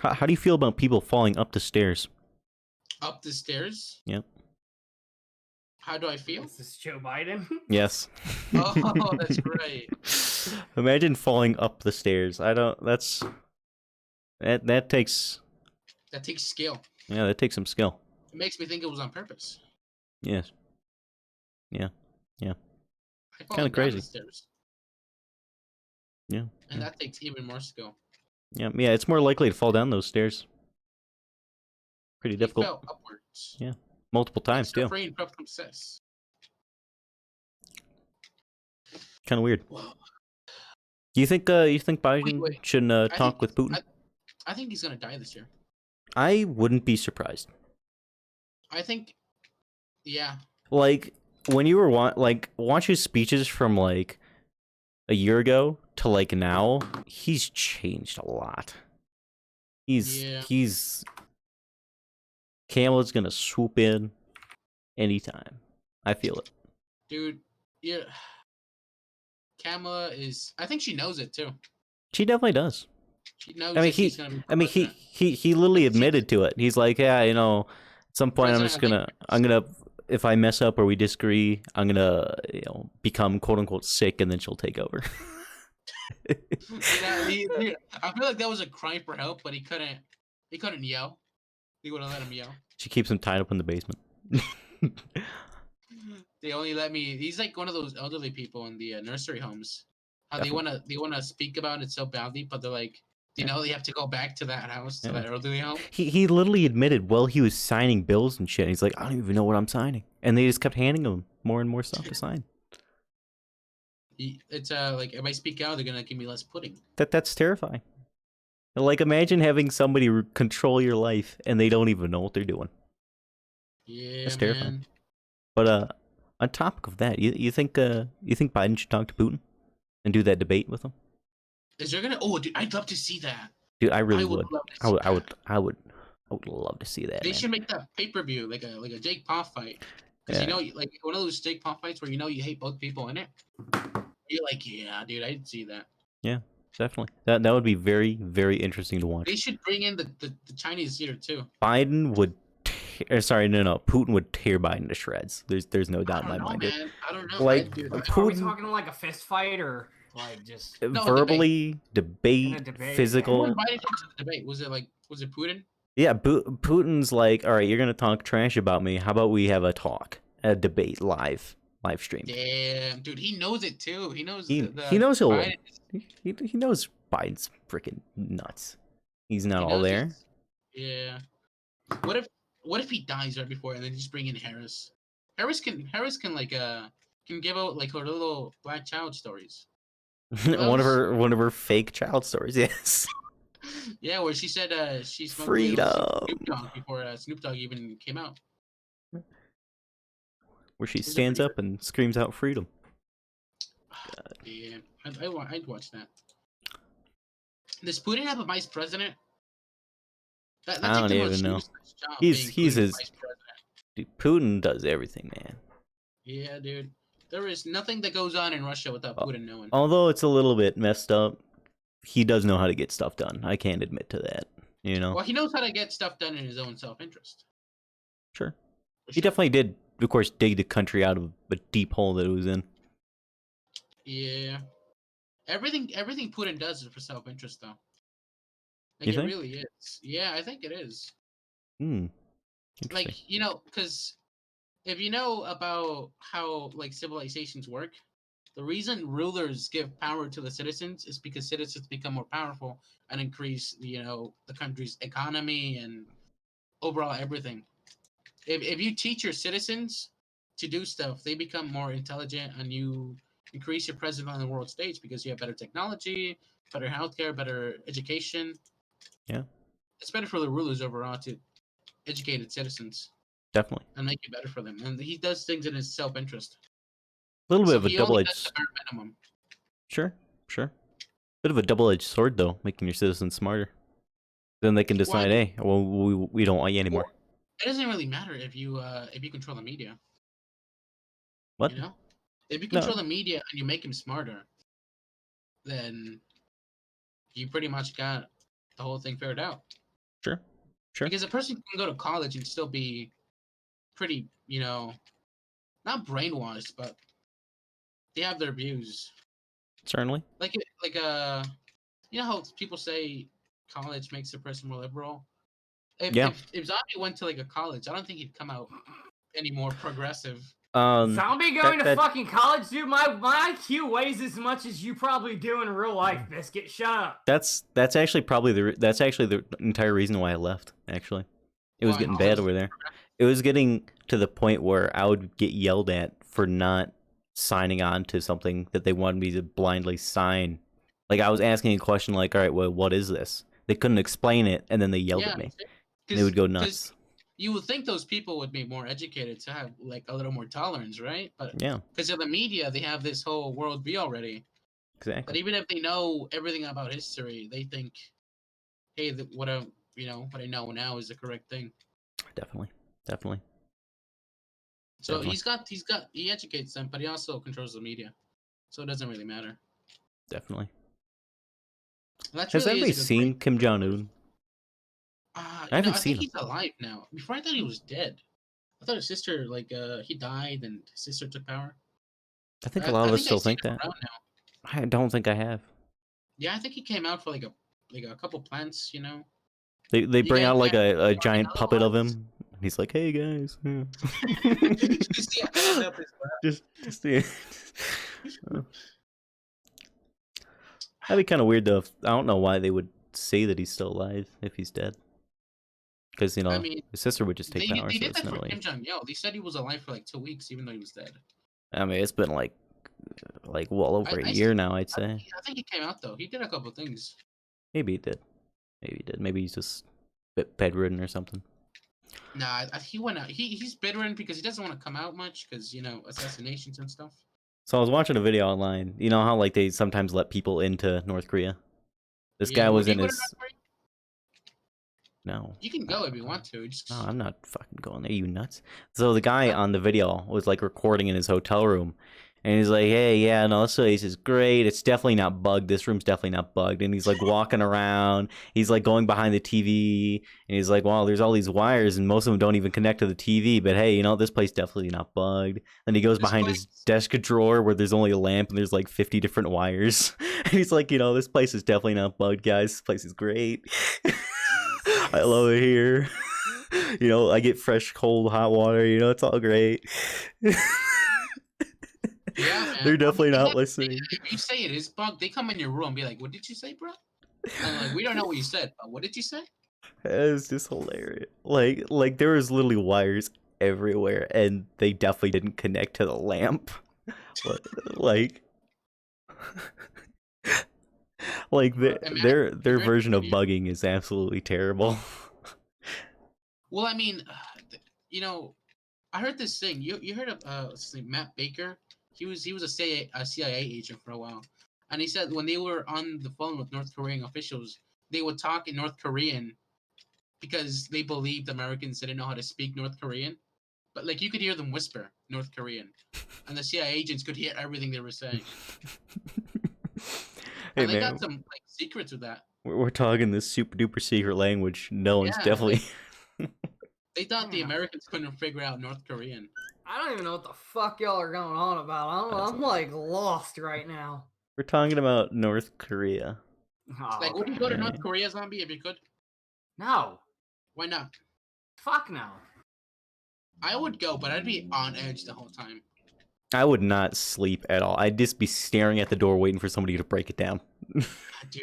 Speaker 2: How do you feel about people falling up the stairs?
Speaker 1: Up the stairs?
Speaker 2: Yep.
Speaker 1: How do I feel?
Speaker 3: Is this Joe Biden?
Speaker 2: Yes.
Speaker 1: Oh, that's great.
Speaker 2: Imagine falling up the stairs. That takes
Speaker 1: skill.
Speaker 2: Yeah, that takes some skill.
Speaker 1: It makes me think it was on purpose.
Speaker 2: Yes. Yeah.
Speaker 1: Kind of
Speaker 2: crazy.
Speaker 1: Stairs.
Speaker 2: Yeah.
Speaker 1: And that takes even more skill.
Speaker 2: Yeah, it's more likely to fall down those stairs. Pretty difficult.
Speaker 1: Fell upwards.
Speaker 2: Yeah. Multiple times too.
Speaker 1: Kind
Speaker 2: of weird. Whoa. Do you think Biden shouldn't talk with Putin?
Speaker 1: I think he's gonna die this year.
Speaker 2: I wouldn't be surprised.
Speaker 1: I think, yeah.
Speaker 2: Like when you were watch his speeches from like a year ago to like now, he's changed a lot. He's Camelot's gonna swoop in anytime. I feel it.
Speaker 1: Dude, yeah. Kamala is. I think she knows it too.
Speaker 2: She definitely does.
Speaker 1: She knows
Speaker 2: I mean,
Speaker 1: that she's gonna be.
Speaker 2: he literally
Speaker 1: But she-
Speaker 2: admitted to it. He's like, yeah, you know, at some point I'm gonna, if I mess up or we disagree, I'm gonna, you know, become quote unquote sick, and then she'll take over.
Speaker 1: I feel like that was a cry for help, but he couldn't. He couldn't yell. He wouldn't let him yell.
Speaker 2: She keeps him tied up in the basement.
Speaker 1: They only let me. He's like one of those elderly people in the nursery homes. How they wanna speak about it so badly, but they're like, you know, they have to go back to that house, to that elderly home.
Speaker 2: He literally admitted while he was signing bills and shit. He's like, I don't even know what I'm signing, and they just kept handing him more and more stuff to sign.
Speaker 1: It's like if I speak out, they're gonna give me less pudding.
Speaker 2: That's terrifying. Like, imagine having somebody control your life and they don't even know what they're doing.
Speaker 1: Yeah,
Speaker 2: That's terrifying.
Speaker 1: man.
Speaker 2: But on topic of that, you think Biden should talk to Putin and do that debate with him?
Speaker 1: Is there gonna? Oh, dude, I'd love to see that.
Speaker 2: Dude, I really would.
Speaker 1: love to see
Speaker 2: I would love to see that.
Speaker 1: They
Speaker 2: Man.
Speaker 1: should make that pay-per-view like a Jake Paul fight. Because you know, like one of those Jake Paul fights where you know you hate both people in it. You're like, yeah, dude, I'd see that.
Speaker 2: Yeah, definitely. That would be very, very interesting to watch.
Speaker 1: They should bring in the Chinese here too.
Speaker 2: Biden would. Putin would tear Biden to shreds. There's no doubt in my mind.
Speaker 1: Man. I don't know.
Speaker 2: Like,
Speaker 3: Putin, are we talking like a fist fight or like just
Speaker 2: verbally debate physical?
Speaker 1: Who invited him to the debate? Was it Putin?
Speaker 2: Yeah, Putin's like, all right, you're gonna talk trash about me. How about we have a debate live stream?
Speaker 1: Damn, dude, he knows it too. He knows.
Speaker 2: He knows he'll win. He knows Biden's freaking nuts. He's not all there.
Speaker 1: Yeah. What if he dies right before, and then just bring in Harris? Harris can like can give out like her little black child stories.
Speaker 2: one of her fake child stories. Yes.
Speaker 1: Yeah, where she said she smoked
Speaker 2: freedom
Speaker 1: Snoop Dogg before Snoop Dogg even came out.
Speaker 2: Where she stands up and screams out freedom.
Speaker 1: Yeah, I'd watch that. Does Putin have a vice president?
Speaker 2: I don't even know. He's his. Dude, Putin does everything, man.
Speaker 1: Yeah, dude. There is nothing that goes on in Russia without Putin knowing.
Speaker 2: Although it's a little bit messed up, he does know how to get stuff done. I can't admit to that. You know.
Speaker 1: Well, he knows how to get stuff done in his own self-interest.
Speaker 2: Sure. He definitely did, of course, dig the country out of a deep hole that it was in.
Speaker 1: Yeah. Everything Putin does is for self-interest, though. Like,
Speaker 2: you think?
Speaker 1: It really is. Yeah, I think it is.
Speaker 2: Like,
Speaker 1: you know, because if you know about how like civilizations work, the reason rulers give power to the citizens is because citizens become more powerful and increase, you know, the country's economy and overall everything. If you teach your citizens to do stuff, they become more intelligent, and you increase your presence on the world stage because you have better technology, better healthcare, better education.
Speaker 2: Yeah.
Speaker 1: It's better for the rulers overall to educate its citizens.
Speaker 2: Definitely.
Speaker 1: And make it better for them. And he does things in his self-interest.
Speaker 2: A little bit of a double-edged.
Speaker 1: Minimum.
Speaker 2: Sure. Bit of a double-edged sword, though, making your citizens smarter. Then they can decide, hey, well, we don't want you anymore.
Speaker 1: It doesn't really matter if you control the media.
Speaker 2: What?
Speaker 1: You know, if you control the media and you make him smarter, then you pretty much got the whole thing figured out.
Speaker 2: Sure.
Speaker 1: Because a person can go to college and still be pretty, you know, not brainwashed, but they have their views.
Speaker 2: Certainly.
Speaker 1: Like you know how people say college makes a person more liberal? If Zombie went to like a college, I don't think he'd come out any more progressive.
Speaker 3: Zombie going to fucking college, dude. My IQ weighs as much as you probably do in real life. Biscuit, shut up.
Speaker 2: That's actually the entire reason why I left. Actually, it was getting bad over there. It was getting to the point where I would get yelled at for not signing on to something that they wanted me to blindly sign. Like, I was asking a question like, all right, well, what is this? They couldn't explain it, and then they yelled at me. They would go nuts.
Speaker 1: You would think those people would be more educated to have like a little more tolerance, right? But because of the media, they have this whole worldview already.
Speaker 2: Exactly.
Speaker 1: But even if they know everything about history, they think, hey, what I know now is the correct thing.
Speaker 2: Definitely.
Speaker 1: So he educates them, but he also controls the media. so it doesn't really matter.
Speaker 2: Definitely.
Speaker 1: That
Speaker 2: Has
Speaker 1: really
Speaker 2: anybody
Speaker 1: is a
Speaker 2: seen
Speaker 1: great
Speaker 2: Kim Jong Un?
Speaker 1: I
Speaker 2: haven't
Speaker 1: I
Speaker 2: seen
Speaker 1: think
Speaker 2: him.
Speaker 1: he's alive now. Before I thought he was dead. I thought his sister, he died and his sister took power.
Speaker 2: I think a lot of
Speaker 1: I
Speaker 2: us
Speaker 1: think I
Speaker 2: still
Speaker 1: see
Speaker 2: think
Speaker 1: him
Speaker 2: that.
Speaker 1: around now.
Speaker 2: I don't think I have.
Speaker 1: Yeah, I think he came out for like a couple plants, you know.
Speaker 2: They
Speaker 1: You
Speaker 2: bring
Speaker 1: guys
Speaker 2: out like
Speaker 1: can't
Speaker 2: a
Speaker 1: find
Speaker 2: giant
Speaker 1: other
Speaker 2: puppet of
Speaker 1: ones.
Speaker 2: him. He's like, "Hey guys." Yeah.
Speaker 1: Just yeah, hand up his lap.
Speaker 2: just yeah. That'd be kind of weird though. I don't know why they would say that he's still alive if he's dead. Because
Speaker 1: I mean,
Speaker 2: his sister would just take power,
Speaker 1: they
Speaker 2: so
Speaker 1: did
Speaker 2: it's
Speaker 1: that
Speaker 2: not
Speaker 1: for
Speaker 2: really.
Speaker 1: Kim Jong Il. They said he was alive for like 2 weeks, even though he was dead.
Speaker 2: I mean, it's been like well over a year now, I'd say.
Speaker 1: I think he came out though. He did a couple things.
Speaker 2: Maybe he did. Maybe he did. Maybe he's just bedridden or something.
Speaker 1: Nah, he went out. He's bedridden because he doesn't want to come out much because assassinations and stuff.
Speaker 2: So I was watching a video online. You know how like they sometimes let people into North Korea? This
Speaker 1: Yeah,
Speaker 2: guy was
Speaker 1: would you
Speaker 2: in
Speaker 1: go to
Speaker 2: his.
Speaker 1: North Korea?
Speaker 2: No.
Speaker 1: You can go if you want to.
Speaker 2: No, I'm not fucking going there. You nuts? So the guy on the video was like recording in his hotel room, and he's like, "Hey, yeah, no, this place is great. It's definitely not bugged. This room's definitely not bugged." And he's like walking around. He's like going behind the TV, and he's like, "Wow, there's all these wires, and most of them don't even connect to the TV. But hey, this place definitely not bugged." Then he goes
Speaker 1: This
Speaker 2: behind
Speaker 1: place-
Speaker 2: his desk drawer where there's only a lamp, and there's like 50 different wires. And he's like, "This place is definitely not bugged, guys. This place is great." I love it here. I get fresh, cold, hot water. It's all great.
Speaker 1: Yeah, man.
Speaker 2: They're definitely not
Speaker 1: If
Speaker 2: listening.
Speaker 1: you say it is bugged, they come in your room and be like, "What did you say, bro?" And like, we don't know what you said, but what did you say?
Speaker 2: It's just hilarious. Like there was literally wires everywhere, and they definitely didn't connect to the lamp. like, their version of bugging is absolutely terrible.
Speaker 1: Well, I mean, I heard this thing. You heard of what's his name, Matt Baker? He was a CIA agent for a while, and he said when they were on the phone with North Korean officials, they would talk in North Korean because they believed Americans didn't know how to speak North Korean. But like you could hear them whisper North Korean, and the CIA agents could hear everything they were saying.
Speaker 2: Hey,
Speaker 1: and they
Speaker 2: man,
Speaker 1: got some like secrets with that.
Speaker 2: we're talking this super duper secret language. No one's definitely.
Speaker 1: They thought the Americans couldn't figure out North Korean.
Speaker 3: I don't even know what the fuck y'all are going on about. I'm like lost right now.
Speaker 2: We're talking about North Korea.
Speaker 3: Oh,
Speaker 1: like, would you go to North Korea, zombie, if you could?
Speaker 3: No.
Speaker 1: Why not?
Speaker 3: Fuck no.
Speaker 1: I would go, but I'd be on edge the whole time.
Speaker 2: I would not sleep at all. I'd just be staring at the door waiting for somebody to break it down.
Speaker 1: Dude,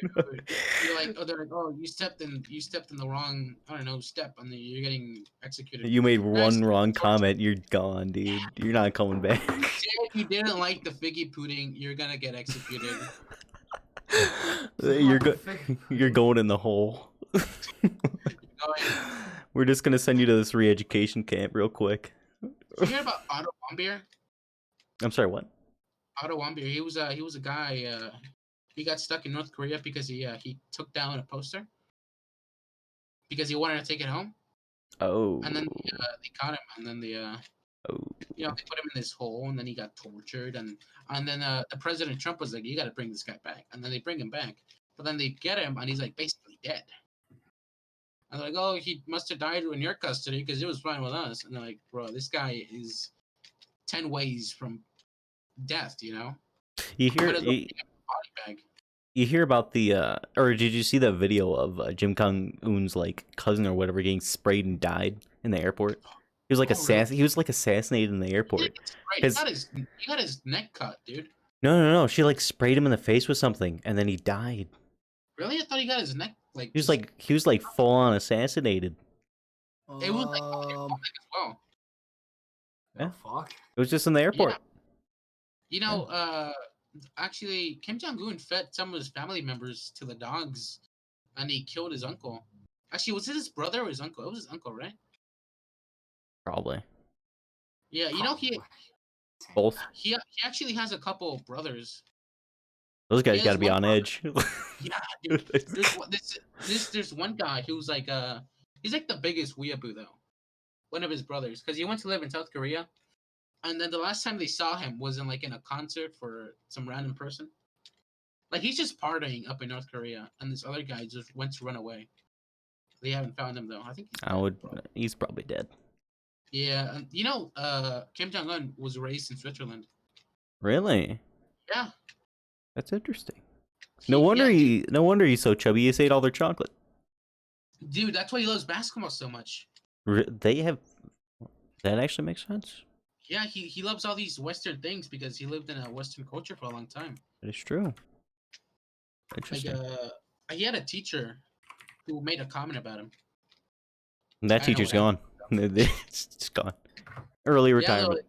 Speaker 1: you're like, they're like, oh, you stepped in the wrong, I don't know, step, and then you're getting executed.
Speaker 2: You made one wrong comment, you're gone, dude. Yeah. You're not coming back.
Speaker 1: If you didn't like the figgy pudding, you're gonna get executed.
Speaker 2: You're going in the hole. We're just gonna send you to this re-education camp real quick.
Speaker 1: You hear about Otto Warmbier?
Speaker 2: I'm sorry, what?
Speaker 1: Otto Warmbier. He was a guy. He got stuck in North Korea because he took down a poster because he wanted to take it home.
Speaker 2: Oh.
Speaker 1: And then they caught him, and then they they put him in this hole, and then he got tortured, and then the President Trump was like, "You got to bring this guy back," and then they bring him back, but then they get him, and he's like basically dead. And they're like, "Oh, he must have died in your custody because it was fine with us." And they're like, "Bro, this guy is 10 ways from death, You
Speaker 2: hear about the or did you see that video of Kim Jong Un's like cousin or whatever getting sprayed and died in the airport? He was like he was like assassinated in the airport.
Speaker 1: He got his neck cut, dude.
Speaker 2: No. She like sprayed him in the face with something, and then he died.
Speaker 1: Really? I thought he got his neck like.
Speaker 2: He was like full on assassinated.
Speaker 1: It was like as well.
Speaker 2: Yeah.
Speaker 3: Oh, fuck.
Speaker 2: It was just in the airport.
Speaker 1: Yeah. Actually, Kim Jong Un fed some of his family members to the dogs, and he killed his uncle. Actually, was it his brother or his uncle? It was his uncle, right?
Speaker 2: Probably.
Speaker 1: Yeah, he
Speaker 2: both.
Speaker 1: He actually has a couple of brothers.
Speaker 2: Those guys got to be on edge.
Speaker 1: Yeah, dude. There's one guy who's like he's like the biggest weeaboo though. One of his brothers, because he went to live in South Korea, And then the last time they saw him was in a concert for some random person. Like he's just partying up in North Korea, and this other guy just went to run away. They haven't found him though. I think
Speaker 2: he's probably dead.
Speaker 1: Yeah, and Kim Jong Un was raised in Switzerland.
Speaker 2: Really?
Speaker 1: Yeah.
Speaker 2: That's interesting. No wonder he's so chubby. He ate all their chocolate.
Speaker 1: Dude, that's why he loves basketball so much.
Speaker 2: That actually makes sense.
Speaker 1: Yeah, he loves all these Western things because he lived in a Western culture for a long time.
Speaker 2: That is true. Interesting.
Speaker 1: He had a teacher who made a comment about him.
Speaker 2: And that teacher's gone. It's gone. Early retirement.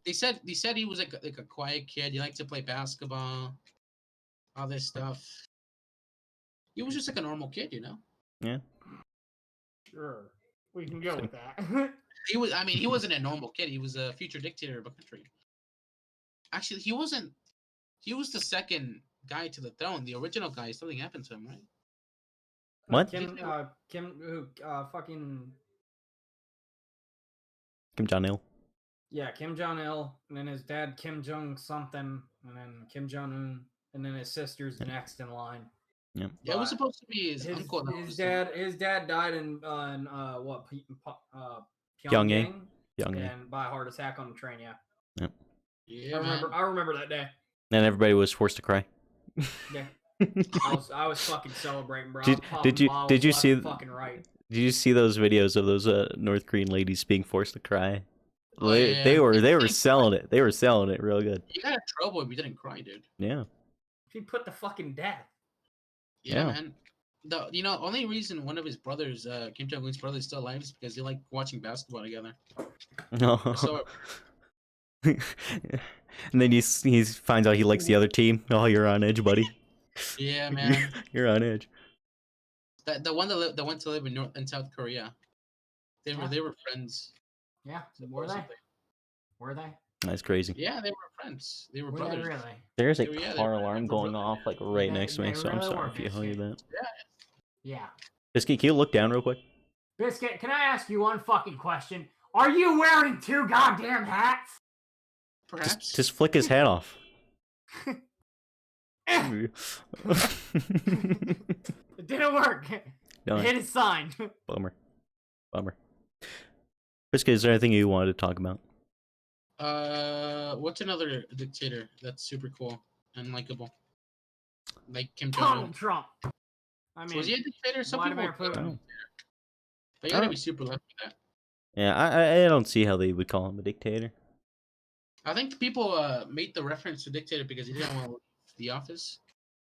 Speaker 1: Yeah, they said he was like a quiet kid. He liked to play basketball, all this stuff. He was just like a normal kid,
Speaker 2: Yeah.
Speaker 3: Sure, we can go with that.
Speaker 1: He wasn't a normal kid. He was a future dictator of a country. Actually, he wasn't. He was the second guy to the throne. The original guy, something happened to him, right?
Speaker 2: What?
Speaker 3: Kim
Speaker 2: Jong-il.
Speaker 3: Yeah, Kim Jong-il, and then his dad Kim Jong something, and then Kim Jong-un, and then his sister's the next in line.
Speaker 2: Yep.
Speaker 1: Yeah, it was supposed to be his uncle.
Speaker 3: His dad died in
Speaker 2: Pyongyang.
Speaker 3: And by a heart attack on the train. Yeah.
Speaker 2: Yep.
Speaker 1: Yeah,
Speaker 3: I remember that day.
Speaker 2: And everybody was forced to cry.
Speaker 3: Yeah. I was fucking celebrating, bro.
Speaker 2: Did you see?
Speaker 3: Fucking right.
Speaker 2: Did you see those videos of those North Korean ladies being forced to cry?
Speaker 1: Oh, yeah.
Speaker 2: They were selling it. They were selling it real good.
Speaker 1: You got in trouble if you didn't cry, dude.
Speaker 2: Yeah.
Speaker 3: He put the fucking death.
Speaker 1: Yeah, man. The only reason one of his brothers, Kim Jong Un's brother, is still alive is because they like watching basketball together.
Speaker 2: No.
Speaker 1: So,
Speaker 2: and then he finds out he likes the other team. Oh, you're on edge, buddy.
Speaker 1: Yeah, man.
Speaker 2: You're on edge.
Speaker 1: The one that went to live in South Korea. They were friends.
Speaker 3: Yeah, were they? Were they?
Speaker 2: That's crazy.
Speaker 1: Yeah, they were friends. They were brothers.
Speaker 3: They really?
Speaker 2: There's a car alarm going off like right next to me, so I'm
Speaker 3: really
Speaker 2: sorry if you hear that.
Speaker 3: Yeah.
Speaker 2: Biscuit, can you look down real quick?
Speaker 3: Biscuit, can I ask you one fucking question? Are you wearing two goddamn hats?
Speaker 1: Perhaps.
Speaker 2: Just flick his hat off.
Speaker 3: It didn't work. Hit his sign.
Speaker 2: Bummer. Biscuit, is there anything you wanted to talk about?
Speaker 1: What's another dictator that's super cool and likable? Like Kim Jong Un.
Speaker 3: Donald Trump. I mean,
Speaker 1: was he a dictator? Some
Speaker 3: Vladimir
Speaker 1: people.
Speaker 3: Putin.
Speaker 1: But you gotta be super lucky with that.
Speaker 2: Yeah, I don't see how they would call him a dictator.
Speaker 1: I think people made the reference to dictator because he didn't want to leave the office.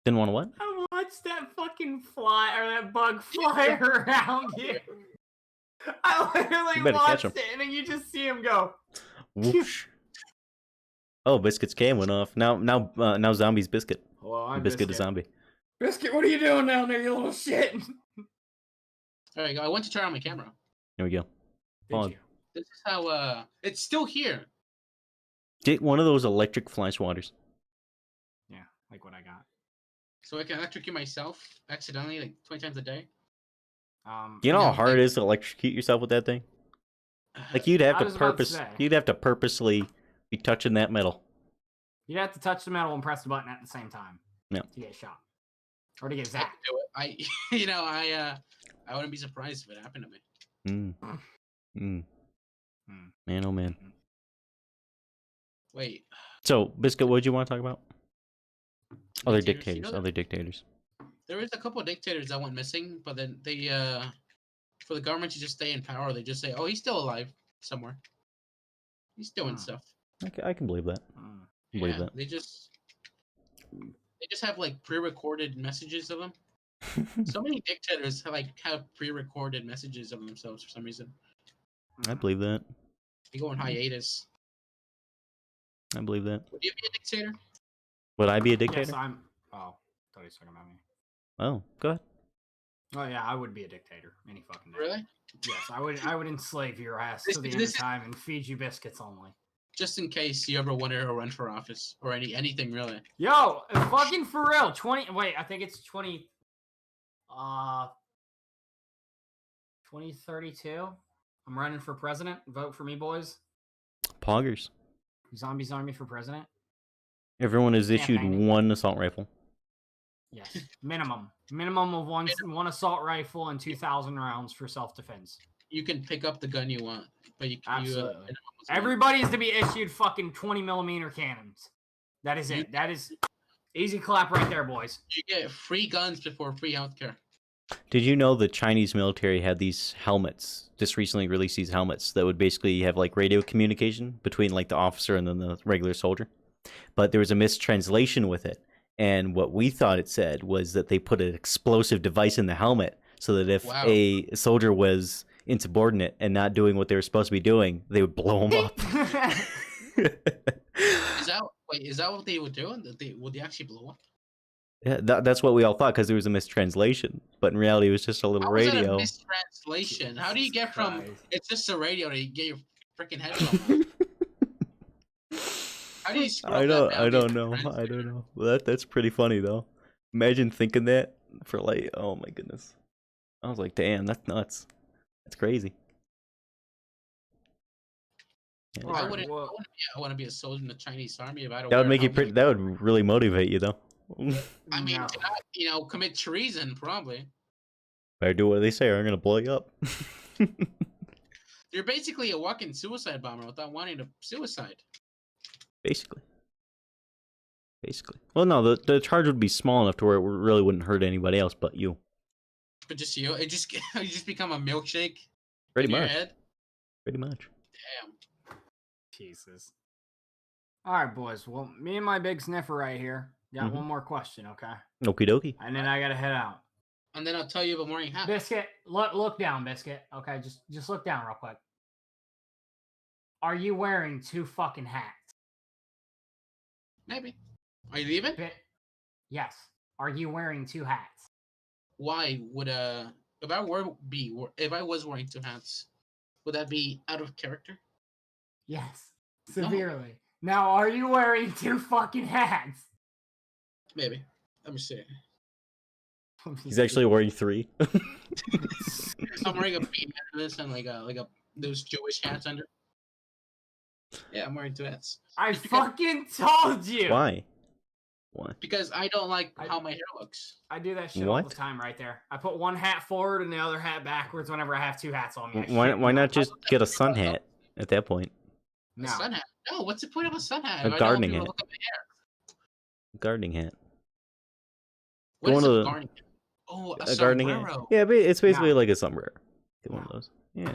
Speaker 2: Didn't want to what?
Speaker 3: I watched that fucking that bug fly around you. I literally watched it, and then you just see him go.
Speaker 2: Whoosh. Oh, Biscuit's cam went off. Now Zombie's Biscuit.
Speaker 3: Well, I'm
Speaker 2: Biscuit is zombie.
Speaker 3: Biscuit, what are you doing down there, you little shit?
Speaker 1: There you go. I went to turn on my camera.
Speaker 2: There we go.
Speaker 3: Did you?
Speaker 1: This is how it's still here.
Speaker 2: Get one of those electric fly swatters.
Speaker 3: Yeah, like what I got.
Speaker 1: So I can electrocute myself accidentally like 20 times a day.
Speaker 2: You know how hard it is to electrocute yourself with that thing? Like you'd have to purposely be touching that metal.
Speaker 3: You'd have to touch the metal and press the button at the same time.
Speaker 2: Yeah.
Speaker 3: To get shot. Or to get zapped.
Speaker 1: I wouldn't be surprised if it happened to me.
Speaker 2: Man, oh man.
Speaker 1: Wait.
Speaker 2: So, Biscuit, what did you want to talk about? Other dictators.
Speaker 1: You know,
Speaker 2: Other dictators.
Speaker 1: There was a couple of dictators that went missing, but then they, for the government to just stay in power, they just say, "Oh, he's still alive somewhere. He's doing stuff."
Speaker 2: I can believe that. Believe that.
Speaker 1: They just have like pre-recorded messages of them. So many dictators have pre-recorded messages of themselves for some reason.
Speaker 2: I believe that.
Speaker 1: They go on hiatus.
Speaker 2: I believe that.
Speaker 1: Would you be a dictator?
Speaker 2: Would I be a dictator?
Speaker 3: Yes, I'm. Oh, thought he was talking about me.
Speaker 2: Oh, go ahead.
Speaker 3: Oh yeah, I would be a dictator any fucking day.
Speaker 1: Really?
Speaker 3: Yes, I would enslave your ass to the end of time and feed you biscuits only.
Speaker 1: Just in case you ever wanted to run for office or anything really.
Speaker 3: Yo, fucking for real. 20. Wait, I think it's 20. 2032. I'm running for president. Vote for me, boys.
Speaker 2: Poggers.
Speaker 3: Zombies Army for president?
Speaker 2: Everyone is issued
Speaker 3: Campaigning.
Speaker 2: one assault rifle. Everyone is issued
Speaker 3: Campaigning.
Speaker 2: one assault rifle.
Speaker 3: Yes, minimum of one assault rifle and 2,000 rounds for self-defense.
Speaker 1: You can pick up the gun you want, but
Speaker 3: Absolutely. Everybody is to be issued fucking 20mm cannons. That is it. That is easy clap right there, boys.
Speaker 1: You get free guns before free healthcare.
Speaker 2: Did you know the Chinese military had these helmets? Just recently released these helmets that would basically have like radio communication between like the officer and then the regular soldier. But there was a mistranslation with it. And what we thought it said was that they put an explosive device in the helmet so that if a soldier was insubordinate and not doing what they were supposed to be doing, they would blow him up.
Speaker 1: Is that what they would do? Would they actually blow up?
Speaker 2: Yeah, that's what we all thought because there was a mistranslation, but in reality, it was just a little radio.
Speaker 1: How is that a mistranslation? How do you get from it's just a radio to get your freaking head blown off? How do you scroll
Speaker 2: I don't know. Well, that's pretty funny though. Imagine thinking that for like, oh my goodness. I was like, damn, that's nuts. That's crazy.
Speaker 1: Yeah. I want to be a soldier in the Chinese army. If I don't
Speaker 2: that would make you pretty. That would really motivate you though.
Speaker 1: I mean, commit treason, probably.
Speaker 2: Better do what they say or I'm going to blow you up.
Speaker 1: You're basically a walking suicide bomber without wanting to suicide.
Speaker 2: Basically. Well, no, the charge would be small enough to where it really wouldn't hurt anybody else but you.
Speaker 1: But just you? You just become a milkshake?
Speaker 2: Pretty much.
Speaker 1: Your head?
Speaker 2: Pretty much.
Speaker 1: Damn.
Speaker 3: Jesus. All right, boys. Well, me and my big sniffer right here got one more question, okay?
Speaker 2: Okie dokie.
Speaker 3: And then I gotta head out.
Speaker 1: And then I'll tell you about morning hat.
Speaker 3: Biscuit, look down, Biscuit. Okay, just look down real quick. Are you wearing 2 fucking hats?
Speaker 1: Maybe. Are you leaving?
Speaker 3: Yes. Are you wearing 2 hats?
Speaker 1: Why would if I was wearing 2 hats, would that be out of character?
Speaker 3: Yes. Severely. No. Now, are you wearing 2 fucking hats?
Speaker 1: Maybe. Let me see.
Speaker 2: He's actually wearing 3.
Speaker 1: I'm wearing a beat this and like those Jewish hats under. Yeah, I'm wearing 2 hats.
Speaker 3: I fucking told you.
Speaker 2: Why?
Speaker 1: Because I don't like how my hair looks.
Speaker 3: I do that shit all the time right there. I put one hat forward and the other hat backwards whenever I have 2 hats on me.
Speaker 2: Why not just get a sun hat at that point?
Speaker 1: No. A sun hat? No, what's the point of a sun hat?
Speaker 2: A gardening hat. Gardening hat.
Speaker 1: What is a gardening hat? Oh, a
Speaker 2: gardening hat. Yeah, but it's basically like a sombrero. Get one of those. Yeah.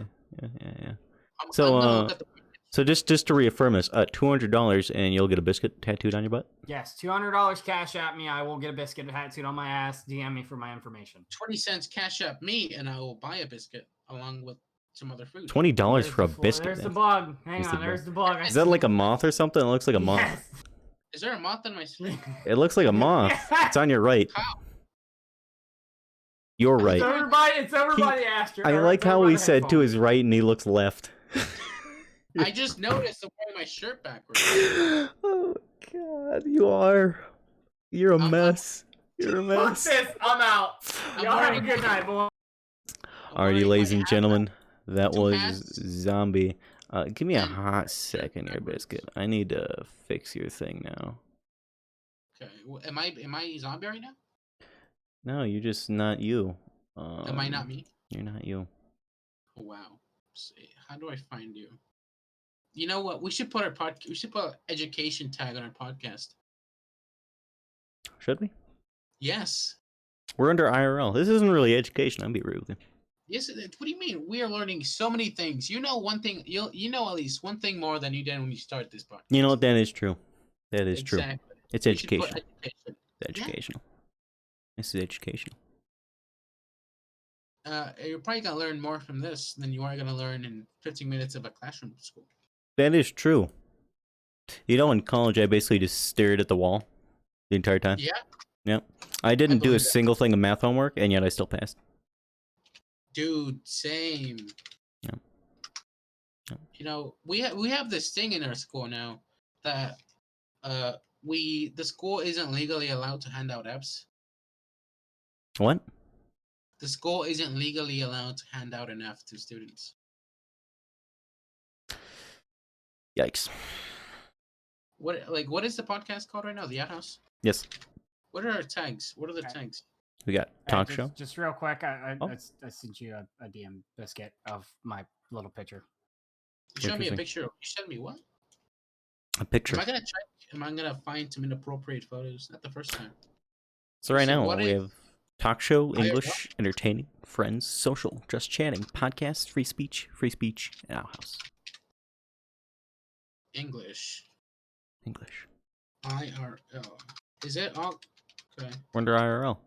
Speaker 2: So just to reaffirm this, $200 and you'll get a biscuit tattooed on your butt?
Speaker 3: Yes, $200 cash at me. I will get a biscuit tattooed on my ass. DM me for my information.
Speaker 1: 20 cents cash at me and I will buy a biscuit along with some other food.
Speaker 2: $20 for a biscuit.
Speaker 3: There's the bug. Hang on, there's the bug.
Speaker 2: Is that like a moth or something? It looks like a moth.
Speaker 3: Yes.
Speaker 1: Is there a moth on my screen?
Speaker 2: It looks like a moth. It's on your right.
Speaker 1: How?
Speaker 2: You're right.
Speaker 3: It's over by the asterisk.
Speaker 2: I like how he said to his right and he looks left.
Speaker 1: I just noticed I'm wearing my shirt backwards.
Speaker 2: Oh God, you're a mess. You're a mess.
Speaker 3: Fuck this. I'm out. Y'all have a good night, boy.
Speaker 2: Alrighty, ladies and gentlemen, that was Zombie. Give me a hot second here, Biscuit. I need to fix your thing now.
Speaker 1: Okay, am I zombie right now?
Speaker 2: No, you're just not you.
Speaker 1: Am I not me?
Speaker 2: You're not you.
Speaker 1: Oh, wow. Let's see, how do I find you? You know what? We should put we should put an education tag on our podcast.
Speaker 2: Should we?
Speaker 1: Yes.
Speaker 2: We're under IRL. This isn't really education. I'll be rude with you.
Speaker 1: Yes. What do you mean? We are learning so many things. You know one thing. You know at least one thing more than you did when you started this podcast.
Speaker 2: You know what? That is true. That is true. It's
Speaker 1: We
Speaker 2: educational.
Speaker 1: should put education.
Speaker 2: It's educational. This is educational.
Speaker 1: You're probably gonna learn more from this than you are gonna learn in 15 minutes of a classroom school.
Speaker 2: That is true. You know, in college, I basically just stared at the wall the entire time.
Speaker 1: Yeah.
Speaker 2: Yep. I didn't do a single thing of math homework, and yet I still passed.
Speaker 1: Dude, same.
Speaker 2: Yep.
Speaker 1: You know, we have this thing in our school now that the school isn't legally allowed to hand out apps.
Speaker 2: What?
Speaker 1: The school isn't legally allowed to hand out an F to students.
Speaker 2: Yikes.
Speaker 1: What is the podcast called right now? The Outhouse.
Speaker 2: Yes.
Speaker 1: What are our tags? What are the tags?
Speaker 2: We got talk show.
Speaker 4: Just real quick, I
Speaker 2: Oh.
Speaker 4: sent you a DM biscuit of my little picture.
Speaker 1: You showed me a
Speaker 2: Interesting.
Speaker 1: picture. You showed me what?
Speaker 2: A picture.
Speaker 1: Am I gonna check? Am I gonna find some inappropriate photos? Not the first time.
Speaker 2: So right
Speaker 1: So
Speaker 2: now
Speaker 1: what
Speaker 2: we
Speaker 1: is-
Speaker 2: have talk show,
Speaker 1: IRL?
Speaker 2: English, entertaining, friends, social, just chatting, podcast, free speech, and Outhouse.
Speaker 1: English.
Speaker 2: English.
Speaker 1: IRL. Is it all? Okay.
Speaker 2: We're under IRL.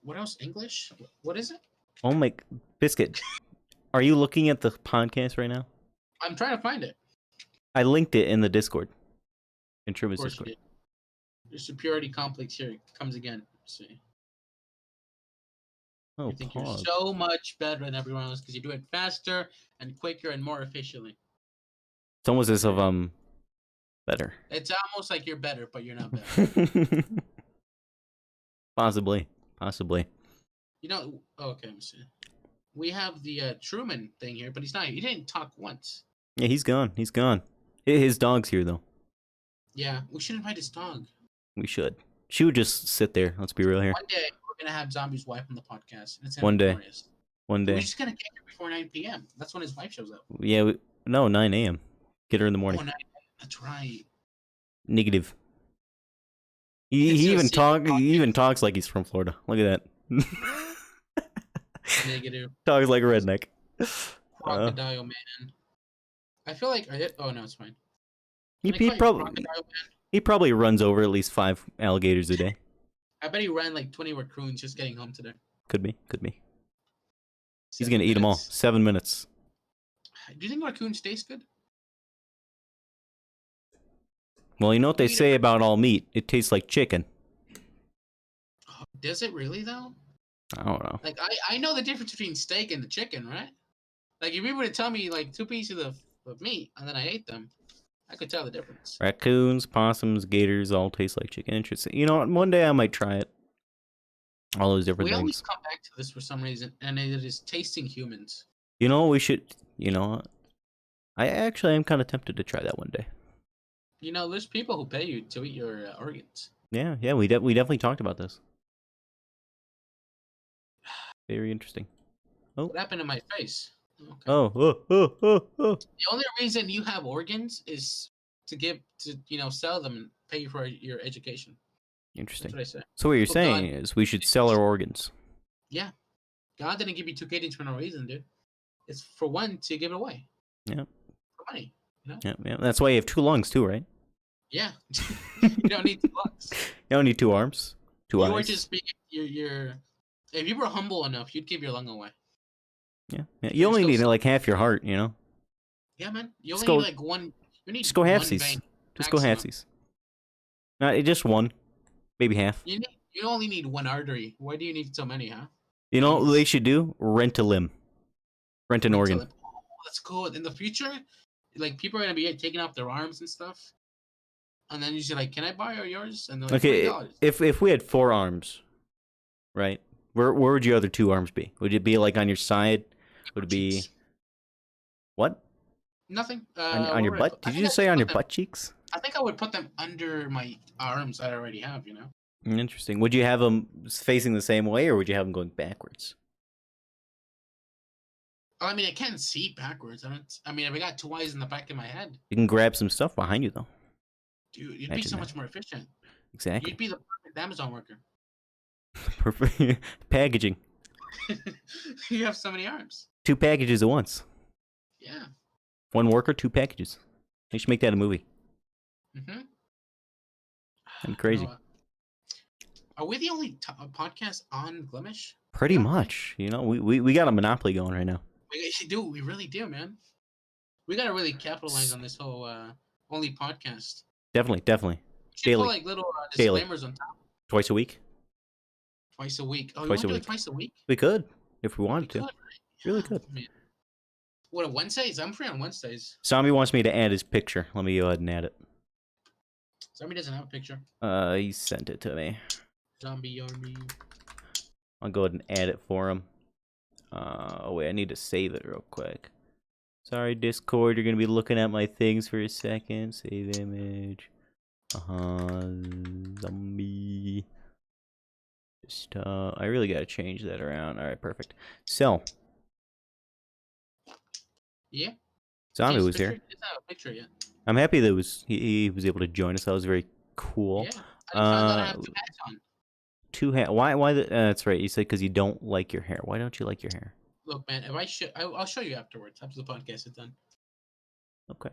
Speaker 1: What else? English? What is it?
Speaker 2: Oh my biscuit. Are you looking at the podcast right now?
Speaker 1: I'm trying to find it.
Speaker 2: I linked it in the Discord. In
Speaker 1: Of
Speaker 2: Truman's
Speaker 1: course you
Speaker 2: Discord.
Speaker 1: did. Your superiority complex here comes again. Let's see.
Speaker 2: Oh,
Speaker 1: You think
Speaker 2: pause.
Speaker 1: you're so much better than everyone else because you do it faster and quicker and more efficiently.
Speaker 2: It's almost as if I'm better.
Speaker 1: It's almost like you're better, but you're not better.
Speaker 2: Possibly.
Speaker 1: You know, okay, let me see. We have the Truman thing here, but he's not. He didn't talk once.
Speaker 2: Yeah, he's gone. His dog's here though.
Speaker 1: Yeah, we should invite his dog.
Speaker 2: We should. She would just sit there. Let's be real here.
Speaker 1: One day we're gonna have Zombie's wife on the podcast. And it's gonna
Speaker 2: One
Speaker 1: be
Speaker 2: day.
Speaker 1: glorious.
Speaker 2: One
Speaker 1: We're
Speaker 2: day.
Speaker 1: just gonna get her before 9 p.m. That's when his wife shows up.
Speaker 2: Yeah, no, 9 a.m. Get her in the morning.
Speaker 1: Oh, 9 That's right.
Speaker 2: Negative.
Speaker 1: It's
Speaker 2: He
Speaker 1: your
Speaker 2: even
Speaker 1: secret
Speaker 2: he even talks like he's from Florida. Look at that.
Speaker 1: Negative.
Speaker 2: Talks like a redneck.
Speaker 1: Crocodile man. I feel like oh no, it's fine.
Speaker 2: He,
Speaker 1: Can I call you
Speaker 2: probably
Speaker 1: Crocodile Man?
Speaker 2: he probably runs over at least 5 alligators a day.
Speaker 1: I bet he ran like 20 raccoons just getting home today.
Speaker 2: Could be. He's
Speaker 1: 7
Speaker 2: gonna eat them all.
Speaker 1: minutes.
Speaker 2: 7 minutes.
Speaker 1: Do you think raccoons taste good?
Speaker 2: Well, you know what they
Speaker 1: We
Speaker 2: say about all meat? It tastes like chicken.
Speaker 1: Oh, does it really though?
Speaker 2: I don't know.
Speaker 1: Like I know the difference between steak and the chicken, right? Like if you were to tell me like 2 pieces of meat and then I ate them, I could tell the difference.
Speaker 2: Raccoons, possums, gators all taste like chicken. Interesting. You know what? One day I might try it. All those different
Speaker 1: We always
Speaker 2: things.
Speaker 1: come back to this for some reason, and it is tasting humans.
Speaker 2: You know, we should. You know what? I actually am kind of tempted to try that one day.
Speaker 1: You know, there's people who pay you to eat your organs.
Speaker 2: Yeah. We definitely talked about this. Very interesting.
Speaker 1: What happened to my face? Okay.
Speaker 2: Oh.
Speaker 1: The only reason you have organs is to sell them and pay for your education. That's
Speaker 2: Interesting.
Speaker 1: what I say.
Speaker 2: So what you're
Speaker 1: Well,
Speaker 2: saying
Speaker 1: God-
Speaker 2: is we should sell our organs.
Speaker 1: Yeah. God didn't give you 2 kidneys for no reason, dude. It's for one to give it away.
Speaker 2: Yeah.
Speaker 1: For money.
Speaker 2: Yeah. That's why you have 2 lungs too, right?
Speaker 1: Yeah. You don't need 2 lungs.
Speaker 2: You don't need 2 arms, 2
Speaker 1: You
Speaker 2: eyes.
Speaker 1: were just being you're if you were humble enough, you'd give your lung away.
Speaker 2: Yeah.
Speaker 1: You're
Speaker 2: You only
Speaker 1: still
Speaker 2: need like half your heart, you know.
Speaker 1: Yeah, man. You
Speaker 2: Just
Speaker 1: only
Speaker 2: go-
Speaker 1: need like one. You need
Speaker 2: Just go
Speaker 1: one
Speaker 2: halfsies.
Speaker 1: vein
Speaker 2: Just go
Speaker 1: maximum.
Speaker 2: halfsies. Not just one, maybe half.
Speaker 1: You only need one artery. Why do you need so many, huh?
Speaker 2: You know what they should do? Rent a limb. Rent an organ.
Speaker 1: Oh, that's cool. In the future, like people are gonna be taking off their arms and stuff, and then you say like, "Can I buy yours?" And they're like,
Speaker 2: Okay,
Speaker 1: $40.
Speaker 2: if we had 4 arms, right? Where would your other 2 arms be? Would it be like on your side? Would it be
Speaker 1: Cheeks.
Speaker 2: what?
Speaker 1: Nothing.
Speaker 2: On your butt? Did you just say on your butt cheeks?
Speaker 1: I think I would put them under my arms I already have. You know.
Speaker 2: Interesting. Would you have them facing the same way, or would you have them going backwards?
Speaker 1: I mean, I can't see backwards. I mean, if I got 2 eyes in the back of my head,
Speaker 2: You can grab some stuff behind you, though.
Speaker 1: dude, you'd be
Speaker 2: Imagine
Speaker 1: so
Speaker 2: that.
Speaker 1: much more efficient.
Speaker 2: Exactly.
Speaker 1: You'd be the perfect Amazon worker.
Speaker 2: Perfect. Packaging.
Speaker 1: You have so many arms.
Speaker 2: 2 packages at once.
Speaker 1: Yeah.
Speaker 2: 1 worker, 2 packages. They should make that a movie.
Speaker 1: Mm-hmm.
Speaker 2: I'm crazy.
Speaker 1: Are we the only podcast on Glimesh?
Speaker 2: Pretty
Speaker 1: Yeah.
Speaker 2: much. You know, we got a monopoly going right now.
Speaker 1: We do. We really do, man. We gotta really capitalize on this whole only podcast.
Speaker 2: Definitely.
Speaker 1: We should
Speaker 2: Daily.
Speaker 1: put like little
Speaker 2: Daily.
Speaker 1: disclaimers on top.
Speaker 2: Twice a week.
Speaker 1: Twice a week. Oh,
Speaker 2: Twice
Speaker 1: you
Speaker 2: a
Speaker 1: want to do
Speaker 2: week.
Speaker 1: it twice a week?
Speaker 2: We could, if we
Speaker 1: We
Speaker 2: wanted to.
Speaker 1: could, right?
Speaker 2: Really
Speaker 1: Yeah,
Speaker 2: could.
Speaker 1: man. What, Wednesdays? I'm free on Wednesdays.
Speaker 2: Zombie wants me to add his picture. Let me go ahead and add it.
Speaker 1: Zombie doesn't have a picture.
Speaker 2: He sent it to me.
Speaker 1: Zombie army.
Speaker 2: I'll go ahead and add it for him. Oh wait, I need to save it real quick. Sorry, Discord. You're gonna be looking at my things for a second. Save image. Zombie. Just I really gotta change that around. All right, perfect. So,
Speaker 1: Yeah.
Speaker 2: Zombie
Speaker 1: His
Speaker 2: was
Speaker 1: picture,
Speaker 2: here.
Speaker 1: It's not a picture yet.
Speaker 2: I'm happy that he was able to join us. That was very cool.
Speaker 1: Yeah. I found out I have 2 hats on.
Speaker 2: 2 hat. Why? That's right. You said because you don't like your hair. Why don't you like your hair?
Speaker 1: Look, man, if I'll show you afterwards, after the podcast is done.
Speaker 2: Okay.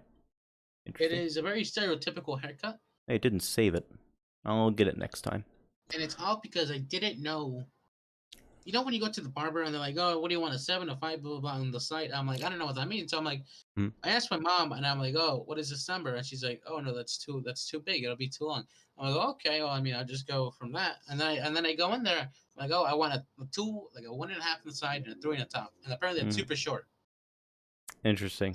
Speaker 1: It
Speaker 2: Interesting.
Speaker 1: is a very stereotypical haircut,
Speaker 2: Hey, it didn't save it. I'll get it next time.
Speaker 1: and it's all because I didn't know. You know when you go to the barber and they're like, "Oh, what do you want, a 7, a 5, blah blah blah," on the site? I'm like, I don't know what that means. So I'm like,
Speaker 2: Hmm.
Speaker 1: I asked my mom, and I'm like, "Oh, what is this number?" And she's like, "Oh no, that's too big. It'll be too long." I'm like, "Okay, well, I mean, I'll just go from that." And then I go in there, I'm like, "Oh, I want a 2, like a 1.5 on the side and a 3 on the top." And apparently that's super short.
Speaker 2: Interesting.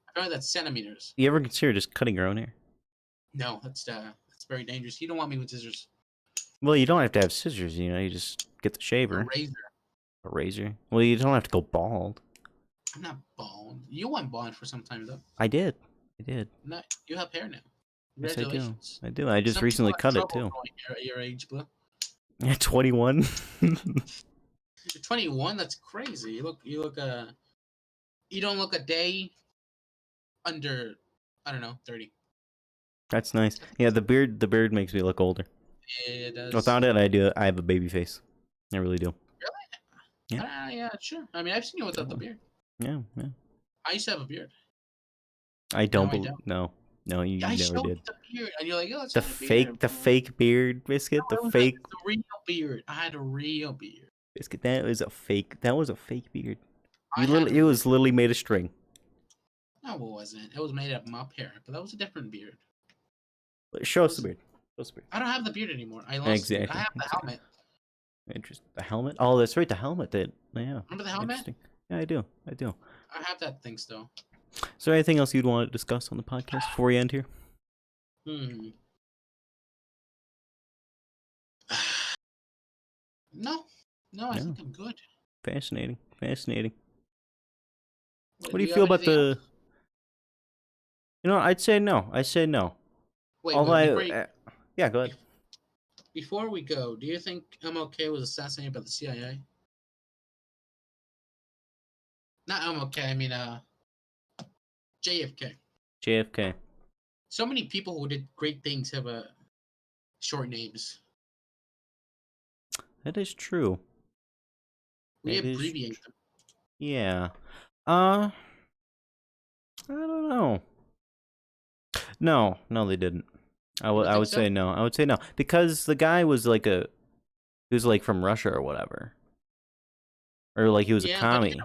Speaker 1: Apparently that's centimeters.
Speaker 2: You ever consider just cutting your own hair?
Speaker 1: No, that's very dangerous. You don't want me with scissors.
Speaker 2: Well, you don't have to have scissors. You know, you just get the
Speaker 1: A
Speaker 2: shaver,
Speaker 1: razor.
Speaker 2: a razor. Well, you don't have to go bald.
Speaker 1: I'm not bald. You went bald for some time though.
Speaker 2: I did.
Speaker 1: No, you have hair now.
Speaker 2: Yes, I do.
Speaker 1: Congratulations.
Speaker 2: I do. I just
Speaker 1: Some
Speaker 2: recently
Speaker 1: people have
Speaker 2: cut it
Speaker 1: trouble
Speaker 2: too.
Speaker 1: growing hair at your age, Blue.
Speaker 2: At 21.
Speaker 1: You're 21. That's crazy. You don't look a day under, I don't know, 30.
Speaker 2: That's nice. Yeah, the beard makes me look older.
Speaker 1: It does.
Speaker 2: Without it, I have a baby face. I really do. Yeah.
Speaker 1: Yeah, sure. I mean, I've seen you without the beard.
Speaker 2: Yeah.
Speaker 1: I used to have a beard.
Speaker 2: I don't
Speaker 1: I
Speaker 2: believe.
Speaker 1: don't.
Speaker 2: No, you
Speaker 1: I
Speaker 2: never
Speaker 1: showed
Speaker 2: did.
Speaker 1: you the beard, and you're like, "Oh, it's
Speaker 2: The
Speaker 1: not a beard."
Speaker 2: fake beard, Biscuit.
Speaker 1: No,
Speaker 2: The
Speaker 1: it was
Speaker 2: fake
Speaker 1: the real beard. I had a real beard.
Speaker 2: Biscuit. That was a fake. That was a fake beard.
Speaker 1: I had
Speaker 2: It was literally made of string.
Speaker 1: No, it wasn't. It was made of mop hair, but that was a different beard.
Speaker 2: Show us the beard. Show us the beard.
Speaker 1: I don't have the beard anymore. I lost it. I have the helmet.
Speaker 2: Interesting. The helmet. Oh, that's right. The helmet. That. Yeah.
Speaker 1: Remember the helmet?
Speaker 2: Interesting. Yeah, I do.
Speaker 1: I have that thing still.
Speaker 2: Is there anything else you'd want to discuss on the podcast before we end here?
Speaker 1: No, I think I'm good.
Speaker 2: Fascinating.
Speaker 1: What
Speaker 2: do you feel about the?
Speaker 1: else?
Speaker 2: You know, I'd say no.
Speaker 1: Wait,
Speaker 2: yeah, go ahead.
Speaker 1: Before we go, do you think Mlk was assassinated by the CIA? Not Mlk. I mean, JFK.
Speaker 2: JFK.
Speaker 1: So many people who did great things have short names.
Speaker 2: That is true.
Speaker 1: We abbreviate them.
Speaker 2: Yeah. I don't know. No, they didn't. I would say no. I would say no because the guy was like he was like from Russia or whatever, or like he was a commie.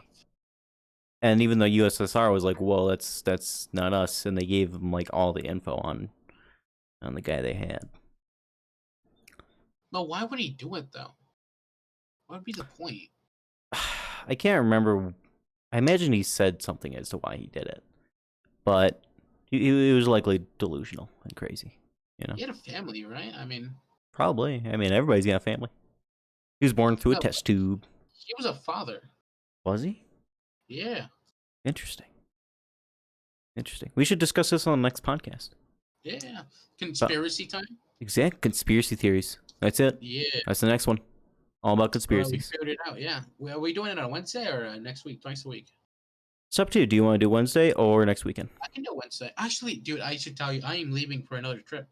Speaker 2: And even though USSR was like, "Whoa, that's not us," and they gave him like all the info on the guy they had.
Speaker 1: But why would he do it though? What would be the point?
Speaker 2: I can't remember. I imagine he said something as to why he did it, but he was likely delusional and crazy. You know,
Speaker 1: He had a family, right? I mean,
Speaker 2: probably. I mean, everybody's got a family. He was born through a test tube.
Speaker 1: He was a father.
Speaker 2: Was he?
Speaker 1: Yeah.
Speaker 2: Interesting. We should discuss this on the next podcast.
Speaker 1: Yeah. Conspiracy time.
Speaker 2: Exact conspiracy theories. That's it.
Speaker 1: Yeah.
Speaker 2: That's the next one. All about conspiracies.
Speaker 1: We figured it out. Yeah. Are we doing it on Wednesday or next week, twice a week?
Speaker 2: It's up to you. Do you want to do Wednesday or next weekend?
Speaker 1: I can do Wednesday. Actually, dude, I should tell you, I am leaving for another trip.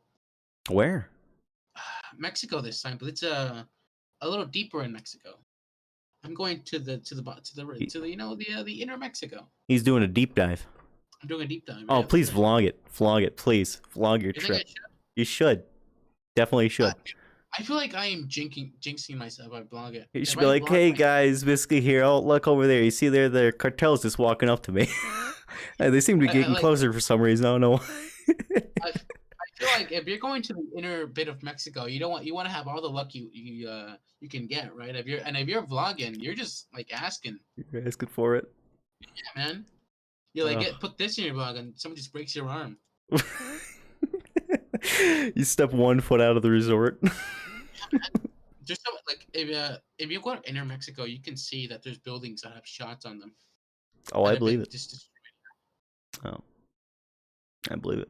Speaker 2: Where?
Speaker 1: Mexico this time, but it's a little deeper in Mexico. I'm going to the the inner Mexico.
Speaker 2: He's doing a deep dive.
Speaker 1: I'm doing a deep dive.
Speaker 2: Oh, please vlog it. Please vlog your trip. You should. Definitely should.
Speaker 1: I feel like I am jinxing myself if I blog it.
Speaker 2: You should be like, "Hey guys, Biscuit here. Oh, look over there. You see there, the cartel's just walking up to me. They seem to be getting closer for some reason. I don't know why."
Speaker 1: I feel like if you're going to the inner bit of Mexico, you want to have all the luck you can get, right? If you're vlogging, you're just like asking.
Speaker 2: You're asking for it.
Speaker 1: Yeah, man. You're like, put this in your vlog, and someone just breaks your arm.
Speaker 2: You step 1 foot out of the resort.
Speaker 1: Just like if you go to inner Mexico, you can see that there's buildings that have shots on them.
Speaker 2: Oh, I believe it. Oh, I believe it.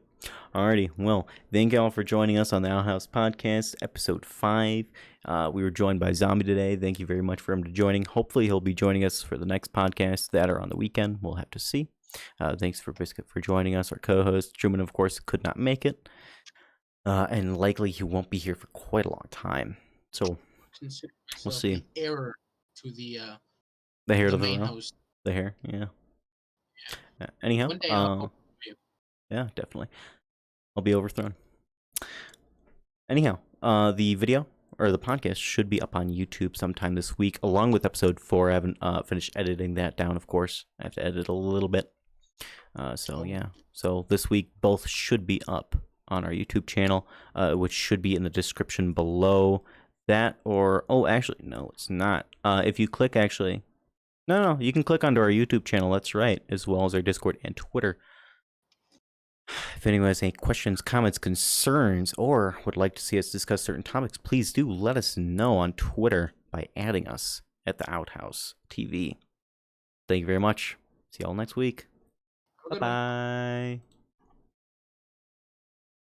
Speaker 2: Alrighty, well, thank y'all for joining us on the Outhouse Podcast, episode 5. We were joined by Zombie today. Thank you very much for him joining. Hopefully he'll be joining us for the next podcast that are on the weekend. We'll have to see. Thanks for Biscuit for joining us. Our co-host, Truman, of course, could not make it. And likely he won't be here for quite a long time. So we'll see.
Speaker 1: The error to the
Speaker 2: hair
Speaker 1: the
Speaker 2: to the
Speaker 1: main
Speaker 2: row.
Speaker 1: host.
Speaker 2: The hair, yeah. Anyhow,
Speaker 1: One day I'll
Speaker 2: yeah, definitely. I'll be overthrown. Anyhow, the video or the podcast should be up on YouTube sometime this week, along with episode 4. I haven't finished editing that down, of course. I have to edit a little bit. Yeah. So this week, both should be up on our YouTube channel, which should be in the description below. That or... Oh, actually, no, it's not. If you click, actually... No, you can click onto our YouTube channel, that's right, as well as our Discord and Twitter. If anyone has any questions, comments, concerns, or would like to see us discuss certain topics, please do let us know on Twitter by adding us at the Outhouse TV. Thank you very much. See y'all next week. Bye-bye.